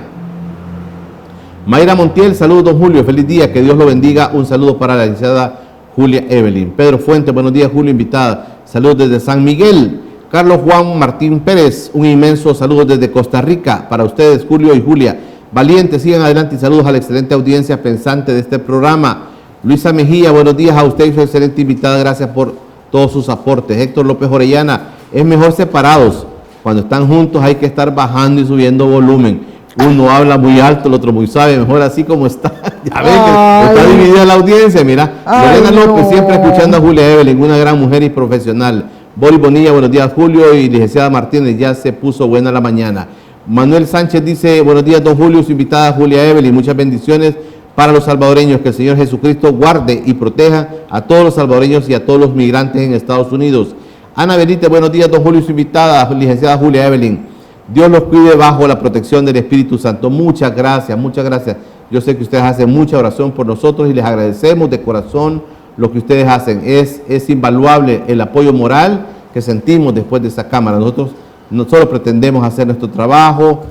Mayra Montiel, saludos, don Julio, feliz día, que Dios lo bendiga, un saludo para la licenciada Julia Evelyn. Pedro Fuentes, buenos días, Julio, invitada, saludos desde San Miguel. Carlos Juan Martín Pérez, un inmenso saludo desde Costa Rica, para ustedes, Julio y Julia. Valientes, sigan adelante y saludos a la excelente audiencia pensante de este programa. Luisa Mejía, buenos días a usted y su excelente invitada, gracias por todos sus aportes. Héctor López Orellana, es mejor separados, cuando están juntos hay que estar bajando y subiendo volumen. Uno habla muy alto, el otro muy suave, mejor así como está. Ya ven que está dividida la audiencia, mira. Lorena López, siempre escuchando a Julia Evelyn, una gran mujer y profesional. Boris Bonilla, buenos días, Julio, y licenciada Martínez, ya se puso buena la mañana. Manuel Sánchez dice, buenos días, don Julio, su invitada Julia Evelyn, muchas bendiciones para los salvadoreños, que el Señor Jesucristo guarde y proteja a todos los salvadoreños y a todos los migrantes en Estados Unidos. Ana Benítez, buenos días, don Julio, su invitada, licenciada Julia Evelyn. Dios los cuide bajo la protección del Espíritu Santo. Muchas gracias, muchas gracias. Yo sé que ustedes hacen mucha oración por nosotros y les agradecemos de corazón lo que ustedes hacen. Es invaluable el apoyo moral que sentimos después de esta cámara. Nosotros no solo pretendemos hacer nuestro trabajo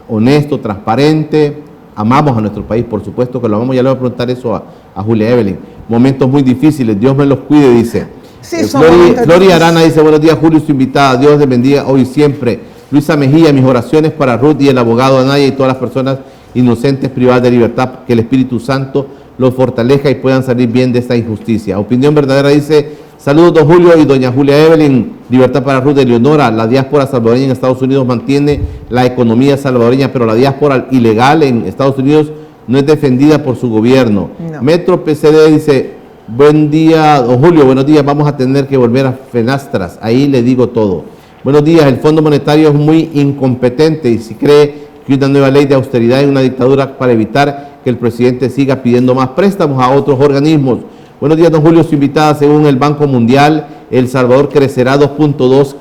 honesto, transparente, amamos a nuestro país, por supuesto que lo amamos. Ya le voy a preguntar eso a Julia Evelyn. Momentos muy difíciles, Dios me los cuide, dice. Sí, Flori Arana dice, buenos días, Julio, su invitada, Dios les bendiga hoy y siempre. Luisa Mejía, mis oraciones para Ruth y el abogado Anaya y todas las personas inocentes privadas de libertad, que el Espíritu Santo los fortalezca y puedan salir bien de esta injusticia. Opinión Verdadera dice, saludos, don Julio y doña Julia Evelyn, libertad para Ruth de Leonora. La diáspora salvadoreña en Estados Unidos mantiene la economía salvadoreña, pero la diáspora ilegal en Estados Unidos no es defendida por su gobierno. No. Metro PCD dice, buen día, don Julio, buenos días, vamos a tener que volver a Fenastras, ahí le digo todo. Buenos días, el Fondo Monetario es muy incompetente y si cree que una nueva ley de austeridad es una dictadura para evitar que el presidente siga pidiendo más préstamos a otros organismos. Buenos días, don Julio, su invitada, según el Banco Mundial, El Salvador crecerá 2.2,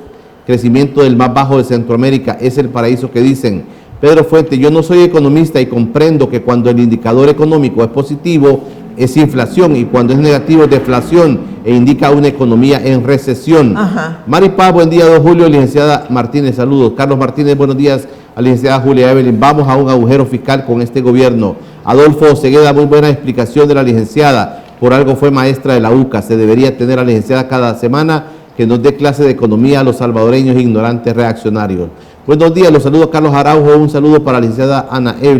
crecimiento del más bajo de Centroamérica, es el paraíso que dicen. Pedro Fuente, yo no soy economista y comprendo que cuando el indicador económico es positivo, es inflación, y cuando es negativo es deflación e indica una economía en recesión. Mari Paz, buen día, don Julio, licenciada Martínez, saludos. Carlos Martínez, buenos días, a la licenciada Julia Evelyn. Vamos a un agujero fiscal con este gobierno. Adolfo Cegueda, muy buena explicación de la licenciada. Por algo fue maestra de la UCA. Se debería tener a la licenciada cada semana que nos dé clase de economía a los salvadoreños ignorantes reaccionarios. Buenos días, los saludo a Carlos Araujo. Un saludo para la licenciada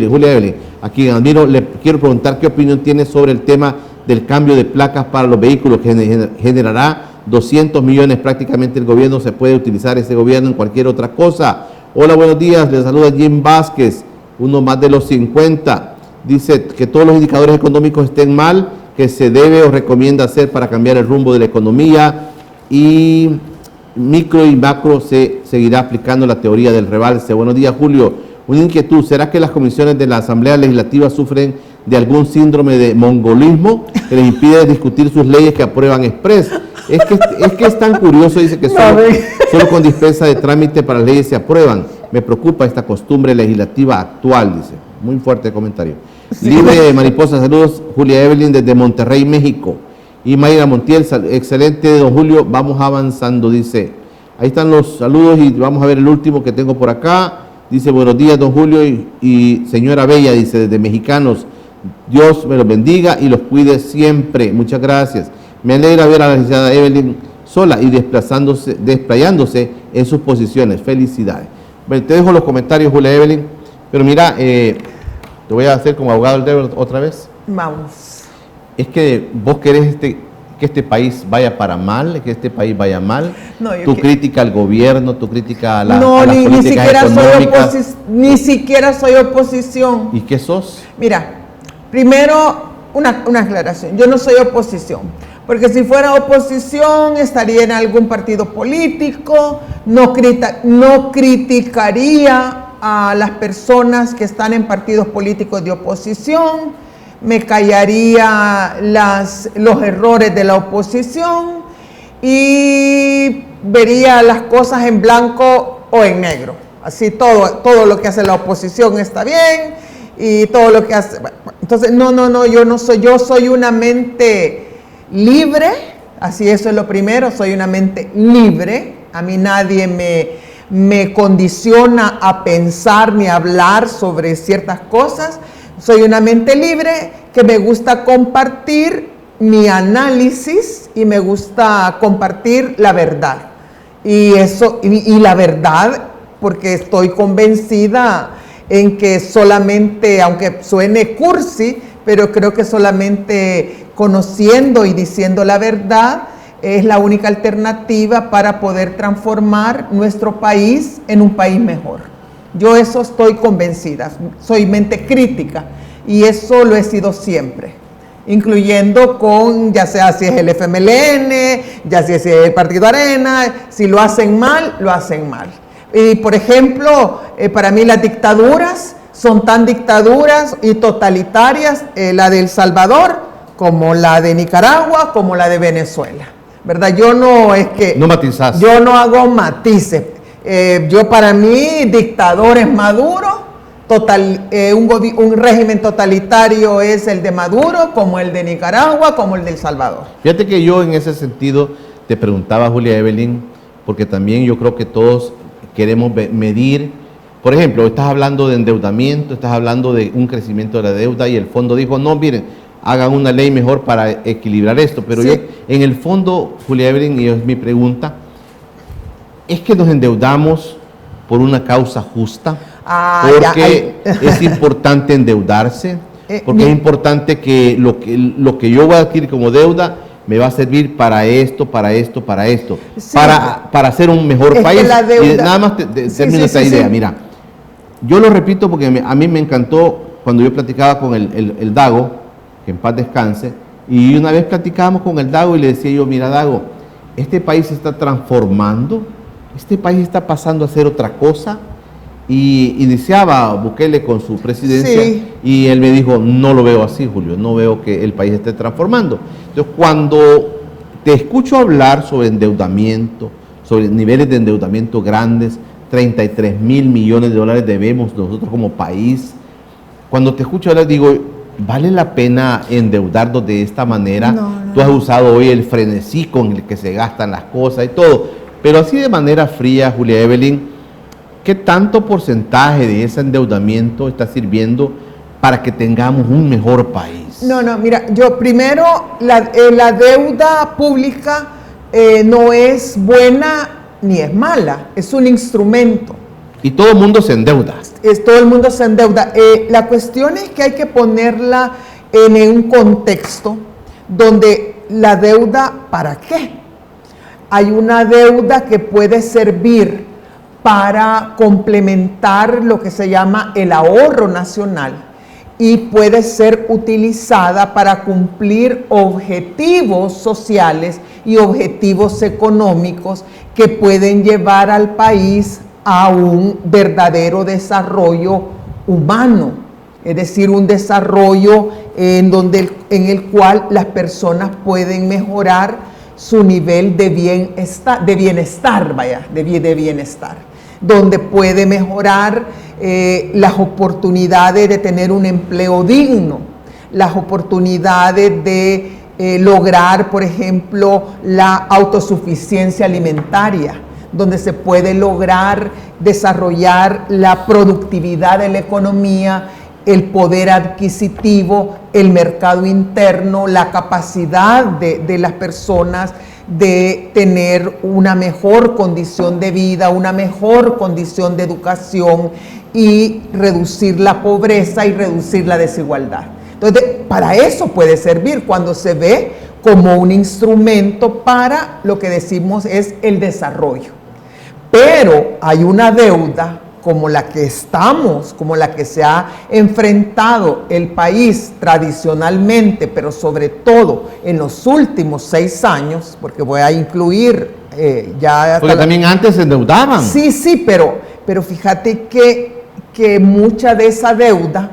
Julia Evelyn, a quien admiro. Le quiero preguntar qué opinión tiene sobre el tema del cambio de placas para los vehículos, que generará 200 millones. Prácticamente el gobierno se puede utilizar ese gobierno en cualquier otra cosa. Hola, buenos días, les saluda Jim Vázquez, uno más de los 50. Dice que todos los indicadores económicos estén mal, que se debe o recomienda hacer para cambiar el rumbo de la economía, y micro y macro se seguirá aplicando la teoría del rebalse. Buenos días, Julio. Una inquietud, ¿será que las comisiones de la Asamblea Legislativa sufren de algún síndrome de mongolismo que les impide discutir sus leyes que aprueban express? Es que es tan curioso, dice que solo con dispensa de trámite para las leyes se aprueban. Me preocupa esta costumbre legislativa actual, dice. Muy fuerte comentario. Sí. Libre Mariposa, saludos, Julia Evelyn desde Monterrey, México. Y Mayra Montiel, excelente, don Julio, vamos avanzando, dice. Ahí están los saludos y vamos a ver el último que tengo por acá. Dice, buenos días, don Julio y señora Bella, dice, desde Mexicanos. Dios me los bendiga y los cuide siempre. Muchas gracias. Me alegra ver a la licenciada Evelyn sola y desplayándose en sus posiciones. Felicidades. Bueno, te dejo los comentarios, Julia Evelyn. Pero mira, te voy a hacer como abogado del deber otra vez. Vamos. Es que vos querés que este país vaya para mal, que este país vaya mal. No, tu crítica al gobierno, tu crítica a las políticas económicas. Ni siquiera soy oposición. ¿Y qué sos? Mira, primero una aclaración. Yo no soy oposición. Porque si fuera oposición estaría en algún partido político, no criticaría a las personas que están en partidos políticos de oposición, me callaría los errores de la oposición y vería las cosas en blanco o en negro. Así todo lo que hace la oposición está bien y todo lo que hace... Bueno, entonces, yo soy una mente libre, así eso es lo primero, soy una mente libre, a mí nadie me condiciona a pensar ni a hablar sobre ciertas cosas, soy una mente libre que me gusta compartir mi análisis y me gusta compartir la verdad, y la verdad porque estoy convencida en que solamente, aunque suene cursi, pero creo que solamente conociendo y diciendo la verdad es la única alternativa para poder transformar nuestro país en un país mejor. Yo eso estoy convencida, soy mente crítica y eso lo he sido siempre, incluyendo con, ya sea si es el FMLN, ya sea si es el Partido Arena, si lo hacen mal, lo hacen mal. Y por ejemplo, para mí las dictaduras son tan dictaduras y totalitarias, la de El Salvador, como la de Nicaragua, como la de Venezuela, ¿verdad? Yo no es que... No matizás. Yo no hago matices. Yo para mí, dictador es Maduro, un régimen totalitario es el de Maduro, como el de Nicaragua, como el de El Salvador. Fíjate que yo en ese sentido te preguntaba, Julia Evelyn, porque también yo creo que todos queremos medir. Por ejemplo, estás hablando de endeudamiento, estás hablando de un crecimiento de la deuda y el fondo dijo, no, miren, hagan una ley mejor para equilibrar esto. Pero sí, yo, en el fondo, Julia Evelyn, y es mi pregunta, ¿es que nos endeudamos por una causa justa? Porque es importante endeudarse, porque es importante que lo que yo voy a adquirir como deuda me va a servir para esto, sí, para hacer un mejor país. Y nada más termino esta idea, mira, yo lo repito porque a mí me encantó cuando yo platicaba con el Dago, que en paz descanse, y una vez platicábamos con el Dago y le decía yo, mira Dago, este país se está transformando, este país está pasando a ser otra cosa, y iniciaba Bukele con su presidencia, sí, y él me dijo, no lo veo así, Julio, no veo que el país esté transformando. Entonces, cuando te escucho hablar sobre endeudamiento, sobre niveles de endeudamiento grandes, 33 mil millones de dólares debemos nosotros como país, cuando te escucho hablar digo, ¿vale la pena endeudarnos de esta manera? No. Tú has usado hoy el frenesí con el que se gastan las cosas y todo, pero así de manera fría, Julia Evelyn, ¿qué tanto porcentaje de ese endeudamiento está sirviendo para que tengamos un mejor país? No, mira, yo primero, la deuda pública no es buena ni es mala, es un instrumento. Y todo el mundo se endeuda. Todo el mundo se endeuda. La cuestión es que hay que ponerla en un contexto donde la deuda, ¿para qué? Hay una deuda que puede servir para complementar lo que se llama el ahorro nacional y puede ser utilizada para cumplir objetivos sociales y objetivos económicos que pueden llevar al país a un verdadero desarrollo humano, es decir, un desarrollo en el cual las personas pueden mejorar su nivel de bienestar, donde puede mejorar las oportunidades de tener un empleo digno, las oportunidades de lograr, por ejemplo, la autosuficiencia alimentaria, donde se puede lograr desarrollar la productividad de la economía, el poder adquisitivo, el mercado interno, la capacidad de las personas de tener una mejor condición de vida, una mejor condición de educación y reducir la pobreza y reducir la desigualdad. Entonces, para eso puede servir cuando se ve como un instrumento para lo que decimos es el desarrollo. Pero hay una deuda como la que se ha enfrentado el país tradicionalmente, pero sobre todo en los últimos 6 años, porque voy a incluir porque también antes se endeudaban. Sí, pero fíjate que mucha de esa deuda,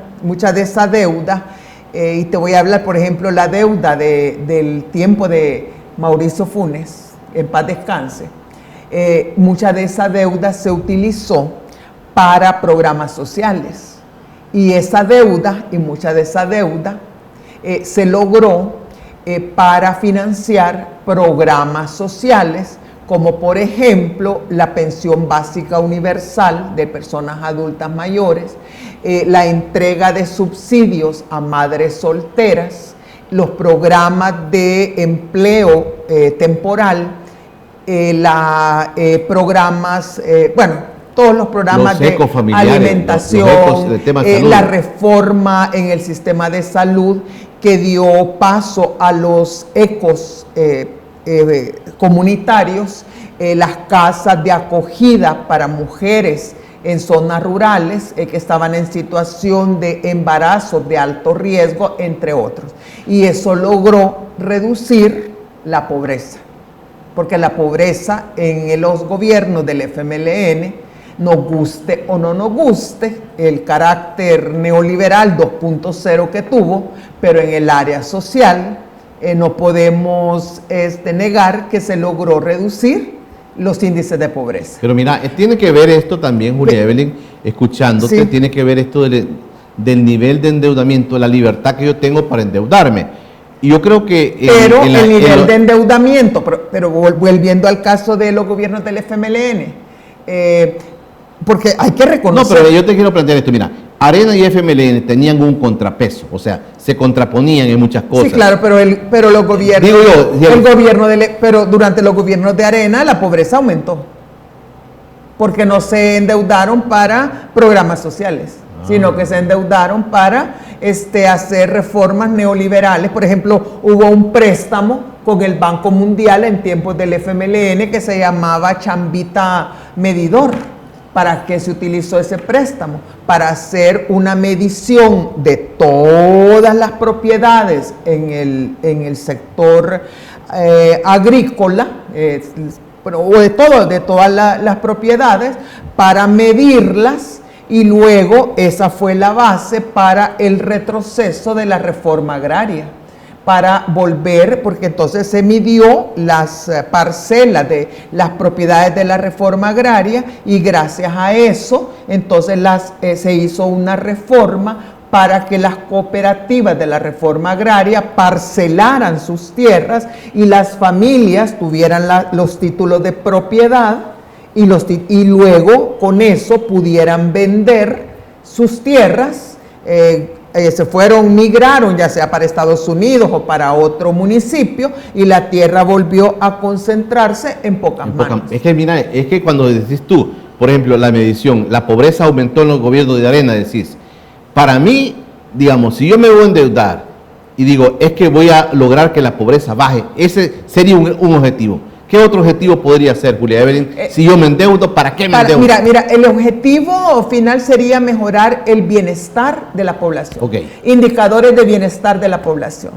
y te voy a hablar, por ejemplo, la deuda del tiempo de Mauricio Funes, en paz descanse, mucha de esa deuda se utilizó para programas sociales. Y mucha de esa deuda se logró para financiar programas sociales, como por ejemplo la pensión básica universal de personas adultas mayores, la entrega de subsidios a madres solteras, los programas de empleo temporal, todos los programas de alimentación, la reforma en el sistema de salud que dio paso a los ecos comunitarios, las casas de acogida para mujeres en zonas rurales que estaban en situación de embarazo de alto riesgo, entre otros. Y eso logró reducir la pobreza, porque la pobreza en los gobiernos del FMLN, nos guste o no nos guste el carácter neoliberal 2.0 que tuvo, pero en el área social no podemos negar que se logró reducir los índices de pobreza. Pero mira, tiene que ver esto también, Julia Evelyn, escuchándote, sí. Tiene que ver esto del nivel de endeudamiento, la libertad que yo tengo para endeudarme. Y yo creo que... el nivel de endeudamiento, pero volviendo al caso de los gobiernos del FMLN, porque hay que reconocer... No, pero yo te quiero plantear esto, mira, Arena y FMLN tenían un contrapeso, o sea, se contraponían en muchas cosas. Sí, claro, pero los gobiernos... pero durante los gobiernos de Arena la pobreza aumentó, porque no se endeudaron para programas sociales, sino que se endeudaron para hacer reformas neoliberales. Por ejemplo, hubo un préstamo con el Banco Mundial en tiempos del FMLN que se llamaba Chambita Medidor. ¿Para qué se utilizó ese préstamo? Para hacer una medición de todas las propiedades en el sector agrícola, o de todas las propiedades, para medirlas, y luego esa fue la base para el retroceso de la reforma agraria, para volver, porque entonces se midió las parcelas de las propiedades de la reforma agraria, y gracias a eso entonces se hizo una reforma para que las cooperativas de la reforma agraria parcelaran sus tierras y las familias tuvieran los títulos de propiedad y luego con eso pudieran vender sus tierras, migraron ya sea para Estados Unidos o para otro municipio, y la tierra volvió a concentrarse en pocas manos. Es que mira, es que cuando decís tú, por ejemplo, la medición, la pobreza aumentó en los gobiernos de Arena, decís, para mí, digamos, si yo me voy a endeudar y digo, es que voy a lograr que la pobreza baje, ese sería un objetivo. ¿Qué otro objetivo podría ser, Julia Evelyn? Si yo me endeudo, ¿para qué me endeudo? Mira, el objetivo final sería mejorar el bienestar de la población. Okay. Indicadores de bienestar de la población.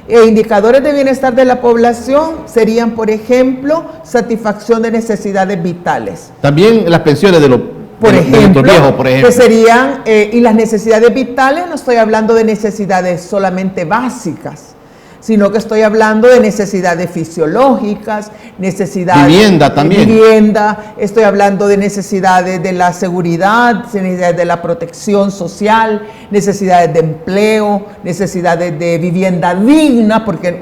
Indicadores de bienestar de la población serían, por ejemplo, satisfacción de necesidades vitales. También las pensiones de los viejos, por ejemplo. Que serían, y las necesidades vitales, no estoy hablando de necesidades solamente básicas, sino que estoy hablando de necesidades fisiológicas, necesidades vivienda también. Vivienda, estoy hablando de necesidades de la seguridad, necesidades de la protección social, necesidades de empleo, necesidades de vivienda digna, porque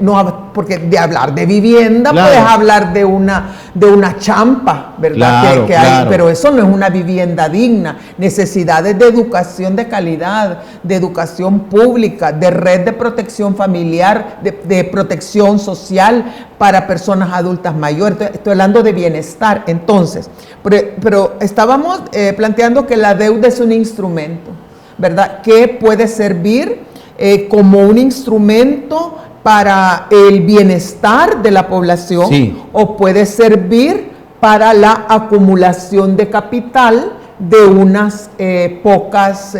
de hablar de vivienda, claro, puedes hablar de una champa, ¿verdad? Claro, que claro. hay, pero eso no es una vivienda digna. Necesidades de educación de calidad, de educación pública, de red de protección familiar, de protección social para personas adultas mayores. Estoy hablando de bienestar. Entonces, pero estábamos planteando que la deuda es un instrumento, ¿verdad? Que puede servir como un instrumento para el bienestar de la población, sí, o puede servir para la acumulación de capital de unas pocas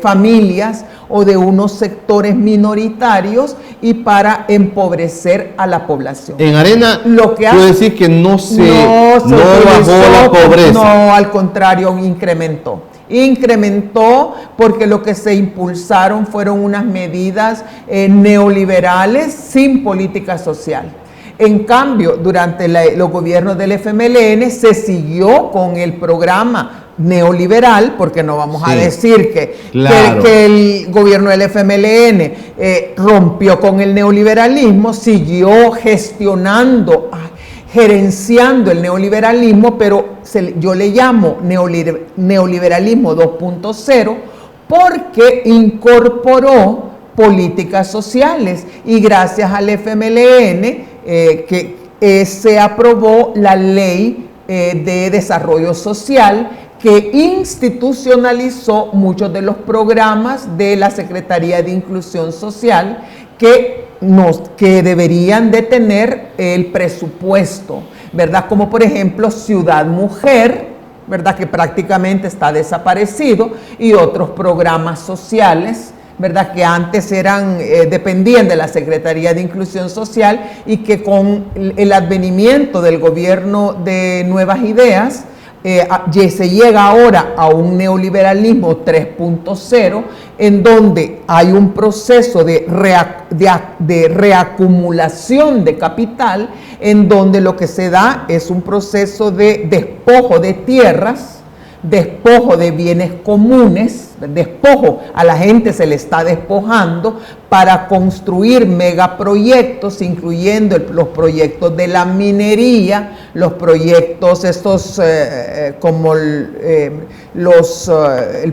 familias o de unos sectores minoritarios y para empobrecer a la población. En Arena, tú decís que no bajó la pobreza. No, al contrario, incrementó porque lo que se impulsaron fueron unas medidas neoliberales sin política social. En cambio, durante los gobiernos del FMLN se siguió con el programa neoliberal, porque no vamos a decir que el gobierno del FMLN rompió con el neoliberalismo, siguió gerenciando el neoliberalismo, pero yo le llamo neoliberalismo 2.0 porque incorporó políticas sociales, y gracias al FMLN se aprobó la ley de desarrollo social, que institucionalizó muchos de los programas de la Secretaría de Inclusión Social que deberían de tener el presupuesto, ¿verdad? Como por ejemplo Ciudad Mujer, ¿verdad? Que prácticamente está desaparecido, y otros programas sociales, ¿verdad? Que antes dependían de la Secretaría de Inclusión Social, y que con el advenimiento del gobierno de Nuevas Ideas, se llega ahora a un neoliberalismo 3.0, en donde hay un proceso de reacumulación de capital, en donde lo que se da es un proceso de despojo de tierras, despojo de bienes comunes, despojo, a la gente se le está despojando para construir megaproyectos, incluyendo los proyectos de la minería, los proyectos estos como el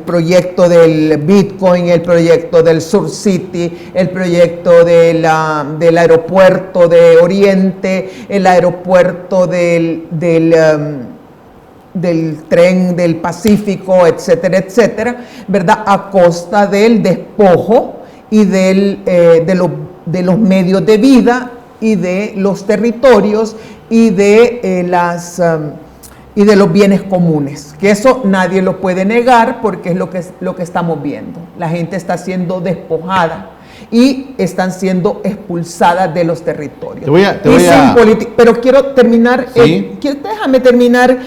proyecto del Bitcoin, el proyecto del Sur City, el proyecto del aeropuerto de Oriente, el aeropuerto del tren del Pacífico, etcétera, etcétera, ¿verdad? A costa del despojo y de los medios de vida y de los territorios y de los bienes comunes, que eso nadie lo puede negar porque es lo que estamos viendo. La gente está siendo despojada y están siendo expulsadas de los territorios. Pero quiero terminar, déjame terminar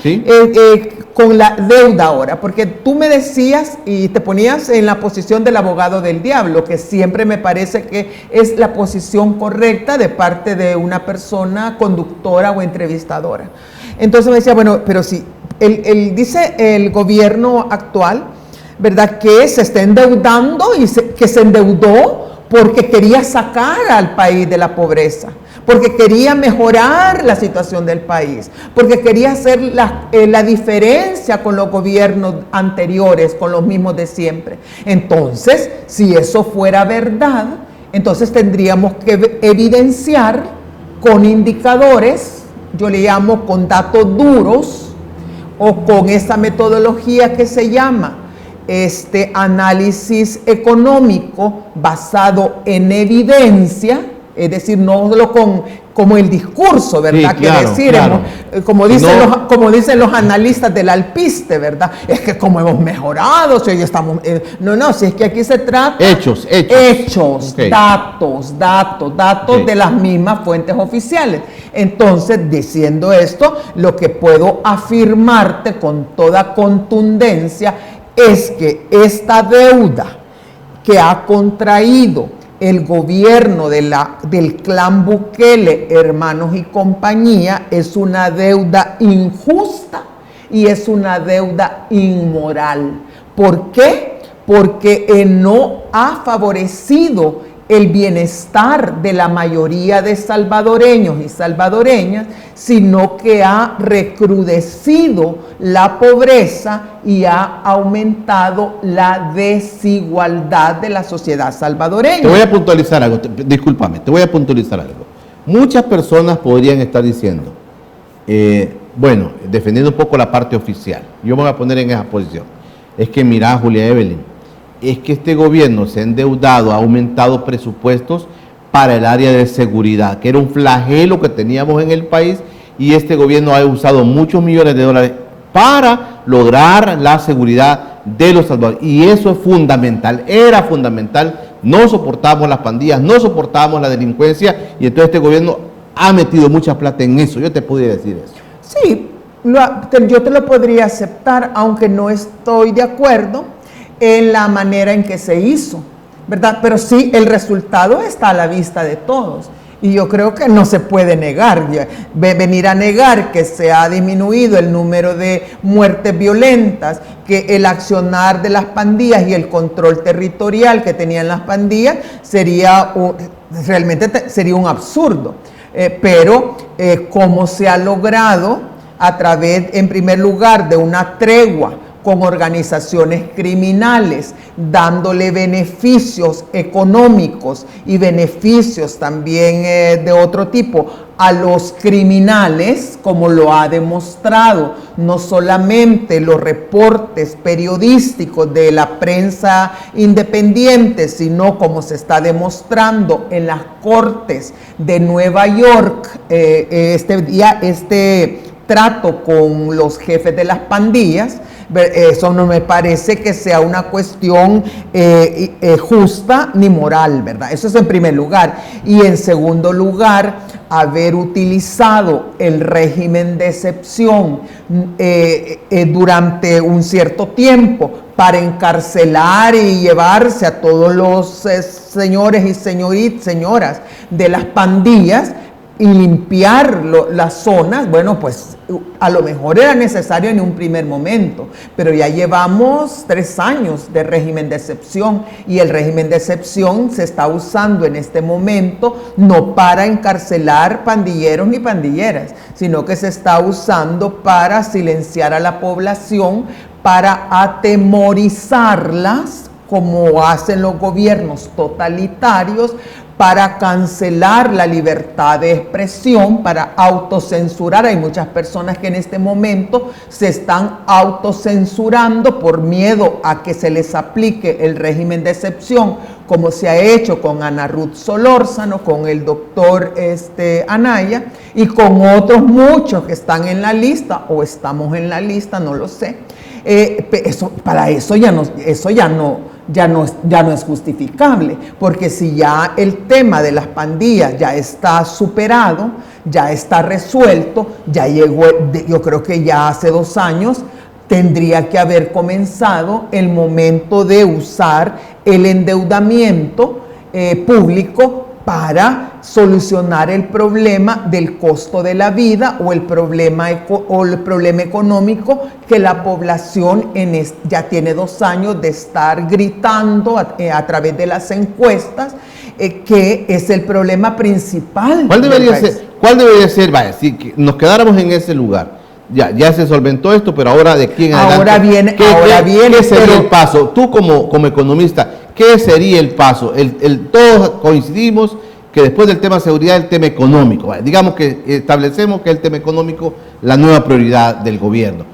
con la deuda ahora, porque tú me decías y te ponías en la posición del abogado del diablo, que siempre me parece que es la posición correcta de parte de una persona conductora o entrevistadora. Entonces me decía, bueno, pero si dice el gobierno actual, ¿verdad?, que se está endeudando y que se endeudó porque quería sacar al país de la pobreza. porque quería mejorar la situación del país, porque quería hacer la diferencia con los gobiernos anteriores, con los mismos de siempre. Entonces, si eso fuera verdad, entonces tendríamos que evidenciar con indicadores, yo le llamo con datos duros, o con esa metodología que se llama análisis económico basado en evidencia, es decir, no solo como el discurso, ¿verdad? Sí, claro, claro. Como dicen los analistas del alpiste, ¿verdad? Es que como hemos mejorado, si hoy estamos... si es que aquí se trata... Hechos. Okay. Datos okay, de las mismas fuentes oficiales. Entonces, diciendo esto, lo que puedo afirmarte con toda contundencia es que esta deuda que ha contraído el gobierno del clan Bukele, hermanos y compañía, es una deuda injusta y es una deuda inmoral. ¿Por qué? Porque no ha favorecido el bienestar de la mayoría de salvadoreños y salvadoreñas, sino que ha recrudecido la pobreza y ha aumentado la desigualdad de la sociedad salvadoreña. Te voy a puntualizar algo, discúlpame, te voy a puntualizar algo. Muchas personas podrían estar diciendo, defendiendo un poco la parte oficial, yo me voy a poner en esa posición, es que mira, Julia Evelyn, es que este gobierno se ha endeudado, ha aumentado presupuestos para el área de seguridad, que era un flagelo que teníamos en el país, y este gobierno ha usado muchos millones de dólares para lograr la seguridad de los salvadoreños. Y eso es fundamental, era fundamental. No soportamos las pandillas, no soportamos la delincuencia, y entonces este gobierno ha metido mucha plata en eso. Yo te podría decir eso. Sí, yo te lo podría aceptar, aunque no estoy de acuerdo en la manera en que se hizo, ¿verdad? Pero sí, el resultado está a la vista de todos. Y yo creo que no se puede negar, venir a negar que se ha disminuido el número de muertes violentas, que el accionar de las pandillas y el control territorial que tenían las pandillas realmente sería un absurdo. Pero cómo se ha logrado a través, en primer lugar, de una tregua con organizaciones criminales, dándole beneficios económicos y beneficios también de otro tipo a los criminales, como lo ha demostrado no solamente los reportes periodísticos de la prensa independiente, sino como se está demostrando en las cortes de Nueva York, este trato con los jefes de las pandillas. Eso no me parece que sea una cuestión justa ni moral, ¿verdad? Eso es en primer lugar. Y en segundo lugar, haber utilizado el régimen de excepción durante un cierto tiempo para encarcelar y llevarse a todos los señores y señoras de las pandillas y limpiar las zonas, bueno, pues a lo mejor era necesario en un primer momento, pero ya llevamos 3 años de régimen de excepción, y el régimen de excepción se está usando en este momento no para encarcelar pandilleros ni pandilleras, sino que se está usando para silenciar a la población, para atemorizarlas, como hacen los gobiernos totalitarios, para cancelar la libertad de expresión, para autocensurar. Hay muchas personas que en este momento se están autocensurando por miedo a que se les aplique el régimen de excepción, como se ha hecho con Ana Ruth Solórzano, con el doctor Anaya, y con otros muchos que están en la lista, o estamos en la lista, no lo sé. Eso ya no es justificable, porque si ya el tema de las pandillas ya está superado, ya está resuelto, ya llegó, yo creo que ya hace 2 años tendría que haber comenzado el momento de usar el endeudamiento público para solucionar el problema del costo de la vida o el problema económico que la población ya tiene 2 años de estar gritando a través de las encuestas, que es el problema principal. ¿Cuál debería ser? Vaya, si nos quedáramos en ese lugar, ya se solventó esto, pero ahora de aquí en adelante. ¿Qué sería el paso? Tú como economista, ¿qué sería el paso? Todos coincidimos que después del tema seguridad, el tema económico. Vaya, digamos que establecemos que el tema económico, la nueva prioridad del gobierno.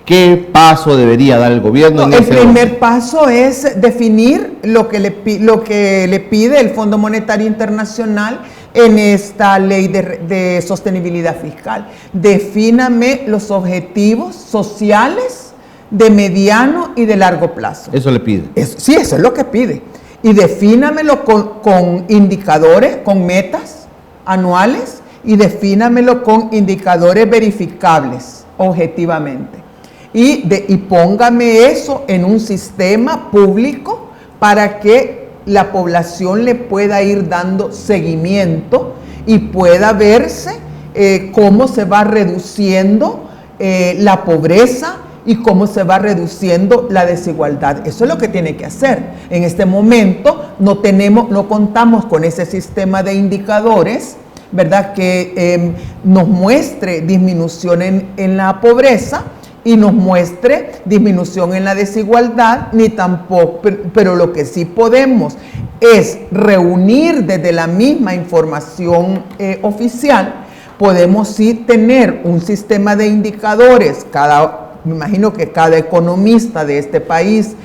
¿Qué paso debería dar el gobierno? El primer paso es definir lo que le pide el Fondo Monetario Internacional en esta ley de sostenibilidad fiscal. Defíname los objetivos sociales de mediano y de largo plazo. Eso le pide. Sí, eso es lo que pide. Y defínamelo con indicadores, con metas anuales, y defínamelo con indicadores verificables objetivamente. Y póngame eso en un sistema público para que la población le pueda ir dando seguimiento y pueda verse cómo se va reduciendo la pobreza y cómo se va reduciendo la desigualdad. Eso es lo que tiene que hacer. En este momento no contamos con ese sistema de indicadores, ¿verdad?, que nos muestre disminución en la pobreza y nos muestre disminución en la desigualdad, ni tampoco, pero lo que sí podemos es reunir desde la misma información oficial, podemos sí tener un sistema de indicadores, me imagino que cada economista de este país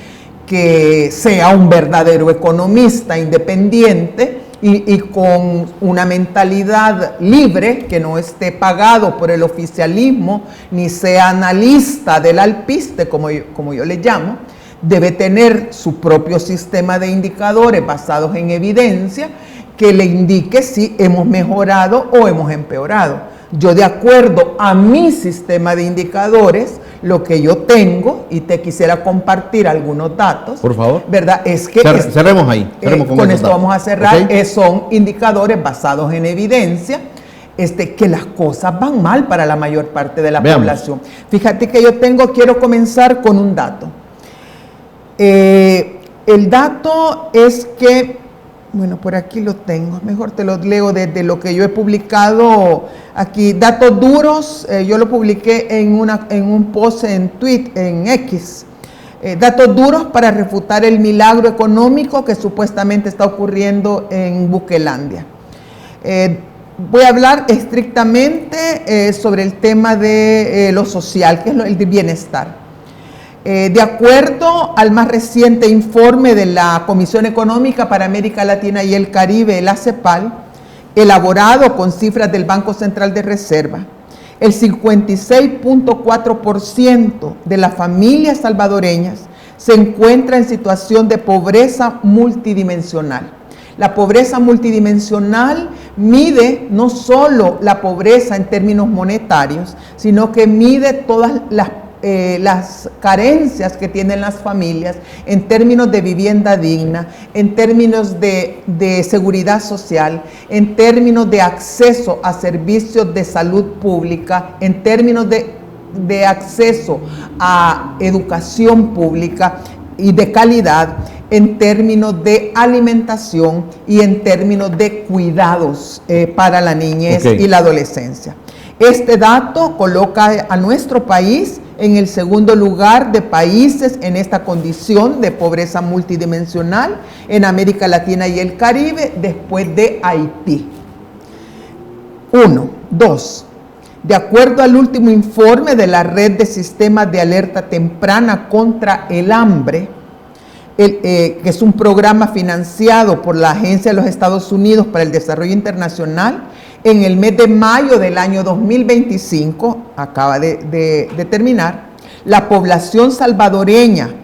que sea un verdadero economista independiente y con una mentalidad libre, que no esté pagado por el oficialismo, ni sea analista del alpiste, como yo le llamo, debe tener su propio sistema de indicadores basados en evidencia que le indique si hemos mejorado o hemos empeorado. Yo, de acuerdo a mi sistema de indicadores, lo que yo tengo, y te quisiera compartir algunos datos. Por favor. ¿Verdad? Es que cerremos ahí. Con esto vamos a cerrar. ¿Okay? Son indicadores basados en evidencia, que las cosas van mal para la mayor parte de la población. Fíjate que quiero comenzar con un dato. El dato es que, bueno, por aquí lo tengo, mejor te lo leo desde lo que yo he publicado aquí. Datos duros, yo lo publiqué en un post en X. Datos duros para refutar el milagro económico que supuestamente está ocurriendo en Buquelandia. Voy a hablar estrictamente sobre el tema de lo social, que es el de bienestar. De acuerdo al más reciente informe de la Comisión Económica para América Latina y el Caribe, la CEPAL, elaborado con cifras del Banco Central de Reserva, el 56.4% de las familias salvadoreñas se encuentra en situación de pobreza multidimensional. La pobreza multidimensional mide no solo la pobreza en términos monetarios, sino que mide todas las carencias que tienen las familias en términos de vivienda digna, en términos de seguridad social, en términos de acceso a servicios de salud pública, en términos de acceso a educación pública y de calidad, en términos de alimentación y en términos de cuidados para la niñez y la adolescencia. Este dato coloca a nuestro país en el segundo lugar de países en esta condición de pobreza multidimensional en América Latina y el Caribe, después de Haití. 2. De acuerdo al último informe de la Red de Sistemas de Alerta Temprana contra el Hambre, que es un programa financiado por la Agencia de los Estados Unidos para el Desarrollo Internacional, en el mes de mayo del año 2025, acaba de terminar, la población salvadoreña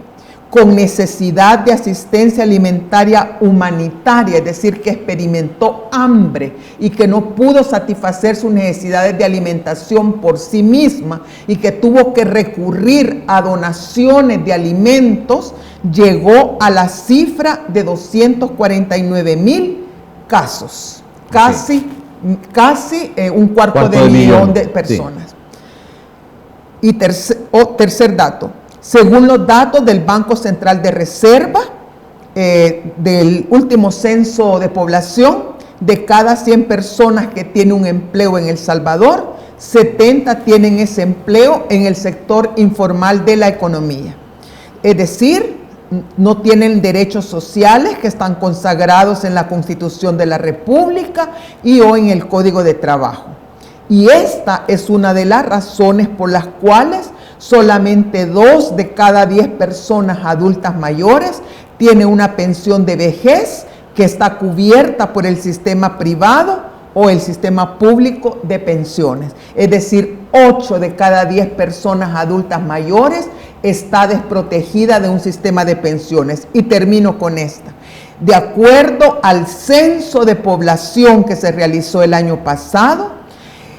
con necesidad de asistencia alimentaria humanitaria, es decir, que experimentó hambre y que no pudo satisfacer sus necesidades de alimentación por sí misma y que tuvo que recurrir a donaciones de alimentos, llegó a la cifra de 249,000 casos, casi un cuarto de millón de personas. Sí. Y tercer dato, según los datos del Banco Central de Reserva, del último censo de población, de cada 100 personas que tienen un empleo en El Salvador, 70 tienen ese empleo en el sector informal de la economía. Es decir, no tienen derechos sociales que están consagrados en la Constitución de la República y o en el Código de Trabajo. Y esta es una de las razones por las cuales solamente 2 de cada 10 personas adultas mayores tienen una pensión de vejez que está cubierta por el sistema privado o el sistema público de pensiones. Es decir, 8 de cada 10 personas adultas mayores está desprotegida de un sistema de pensiones. Y termino con esta. De acuerdo al censo de población que se realizó el año pasado,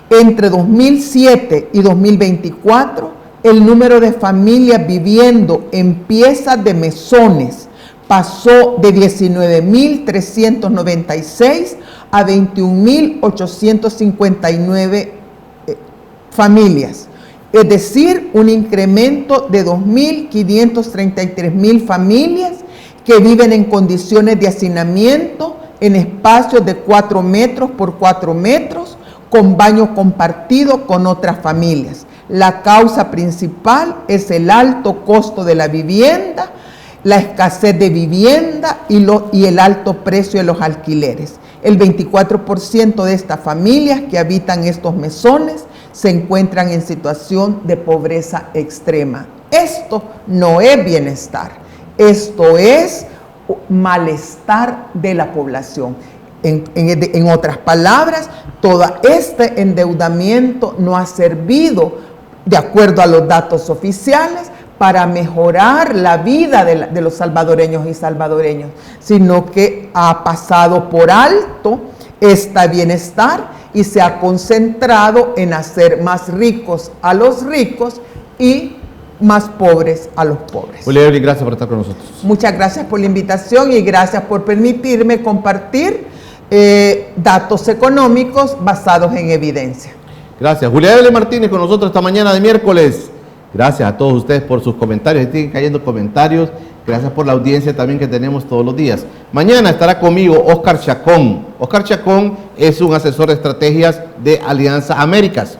entre 2007 y 2024, el número de familias viviendo en piezas de mesones pasó de 19.396 a 21.859 familias. Es decir, un incremento de 2.533.000 familias que viven en condiciones de hacinamiento en espacios de 4 metros por 4 metros, con baño compartido con otras familias. La causa principal es el alto costo de la vivienda, la escasez de vivienda y el alto precio de los alquileres. El 24% de estas familias que habitan estos mesones se encuentran en situación de pobreza extrema. Esto no es bienestar, esto es malestar de la población. En otras palabras, todo este endeudamiento no ha servido, de acuerdo a los datos oficiales, para mejorar la vida de los salvadoreños y salvadoreñas, sino que ha pasado por alto este bienestar y se ha concentrado en hacer más ricos a los ricos y más pobres a los pobres. Julia Evelyn, gracias por estar con nosotros. Muchas gracias por la invitación y gracias por permitirme compartir datos económicos basados en evidencia. Gracias. Julia Evelyn Martínez con nosotros esta mañana de miércoles. Gracias a todos ustedes por sus comentarios. Siguen cayendo comentarios. Gracias por la audiencia también que tenemos todos los días. Mañana estará conmigo Oscar Chacón. Oscar Chacón es un asesor de estrategias de Alianza Américas.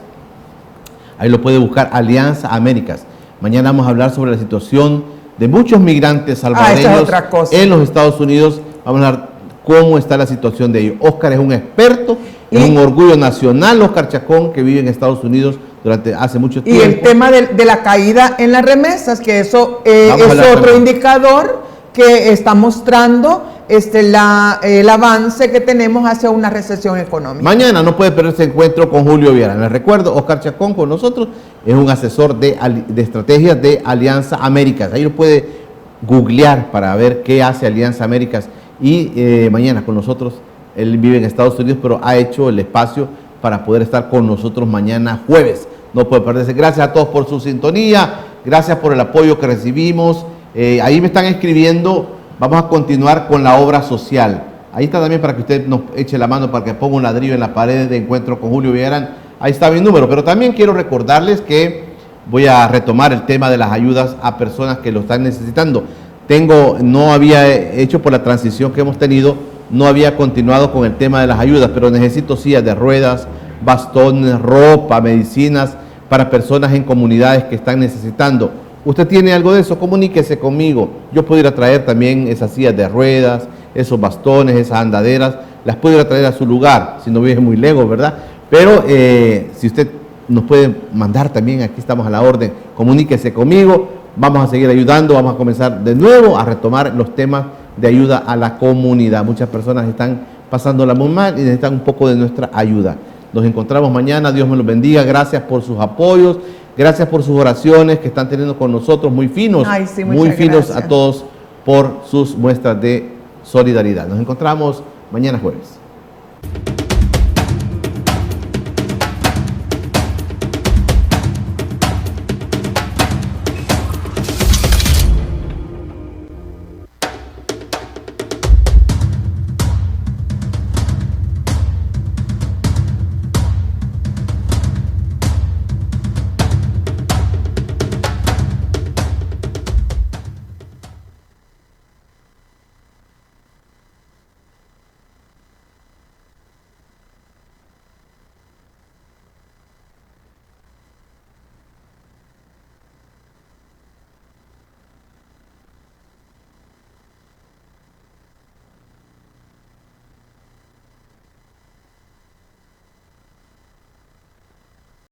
Ahí lo puede buscar, Alianza Américas. Mañana vamos a hablar sobre la situación de muchos migrantes salvadoreños en los Estados Unidos. Vamos a hablar cómo está la situación de ellos. Oscar es un experto, es un orgullo nacional, Oscar Chacón, que vive en Estados Unidos hace mucho tiempo. Y el tema de la caída en las remesas, que eso es otro indicador que está mostrando el avance que tenemos hacia una recesión económica. Mañana no puede perderse encuentro con Julio Viera. Les recuerdo, Oscar Chacón con nosotros es un asesor de estrategias de Alianza Américas. Ahí lo puede googlear para ver qué hace Alianza Américas. Y mañana con nosotros, él vive en Estados Unidos, pero ha hecho el espacio para poder estar con nosotros mañana jueves. No puede perderse. Gracias a todos por su sintonía, gracias por el apoyo que recibimos. Ahí me están escribiendo, vamos a continuar con la obra social. Ahí está también para que usted nos eche la mano para que ponga un ladrillo en la pared de encuentro con Julio Villarán. Ahí está mi número, pero también quiero recordarles que voy a retomar el tema de las ayudas a personas que lo están necesitando. No había hecho por la transición que hemos tenido, no había continuado con el tema de las ayudas, pero necesito sillas de ruedas, bastones, ropa, medicinas para personas en comunidades que están necesitando. ¿Usted tiene algo de eso? Comuníquese conmigo. Yo puedo ir a traer también esas sillas de ruedas, esos bastones, esas andaderas, las puedo ir a traer a su lugar, si no vive muy lejos, ¿verdad? Pero si usted nos puede mandar también, aquí estamos a la orden, comuníquese conmigo. Vamos a seguir ayudando, vamos a comenzar de nuevo a retomar los temas de ayuda a la comunidad. Muchas personas están pasándola muy mal y necesitan un poco de nuestra ayuda. Nos encontramos mañana, Dios me los bendiga, gracias por sus apoyos, gracias por sus oraciones que están teniendo con nosotros, muy finos, muy finos gracias a todos por sus muestras de solidaridad. Nos encontramos mañana jueves.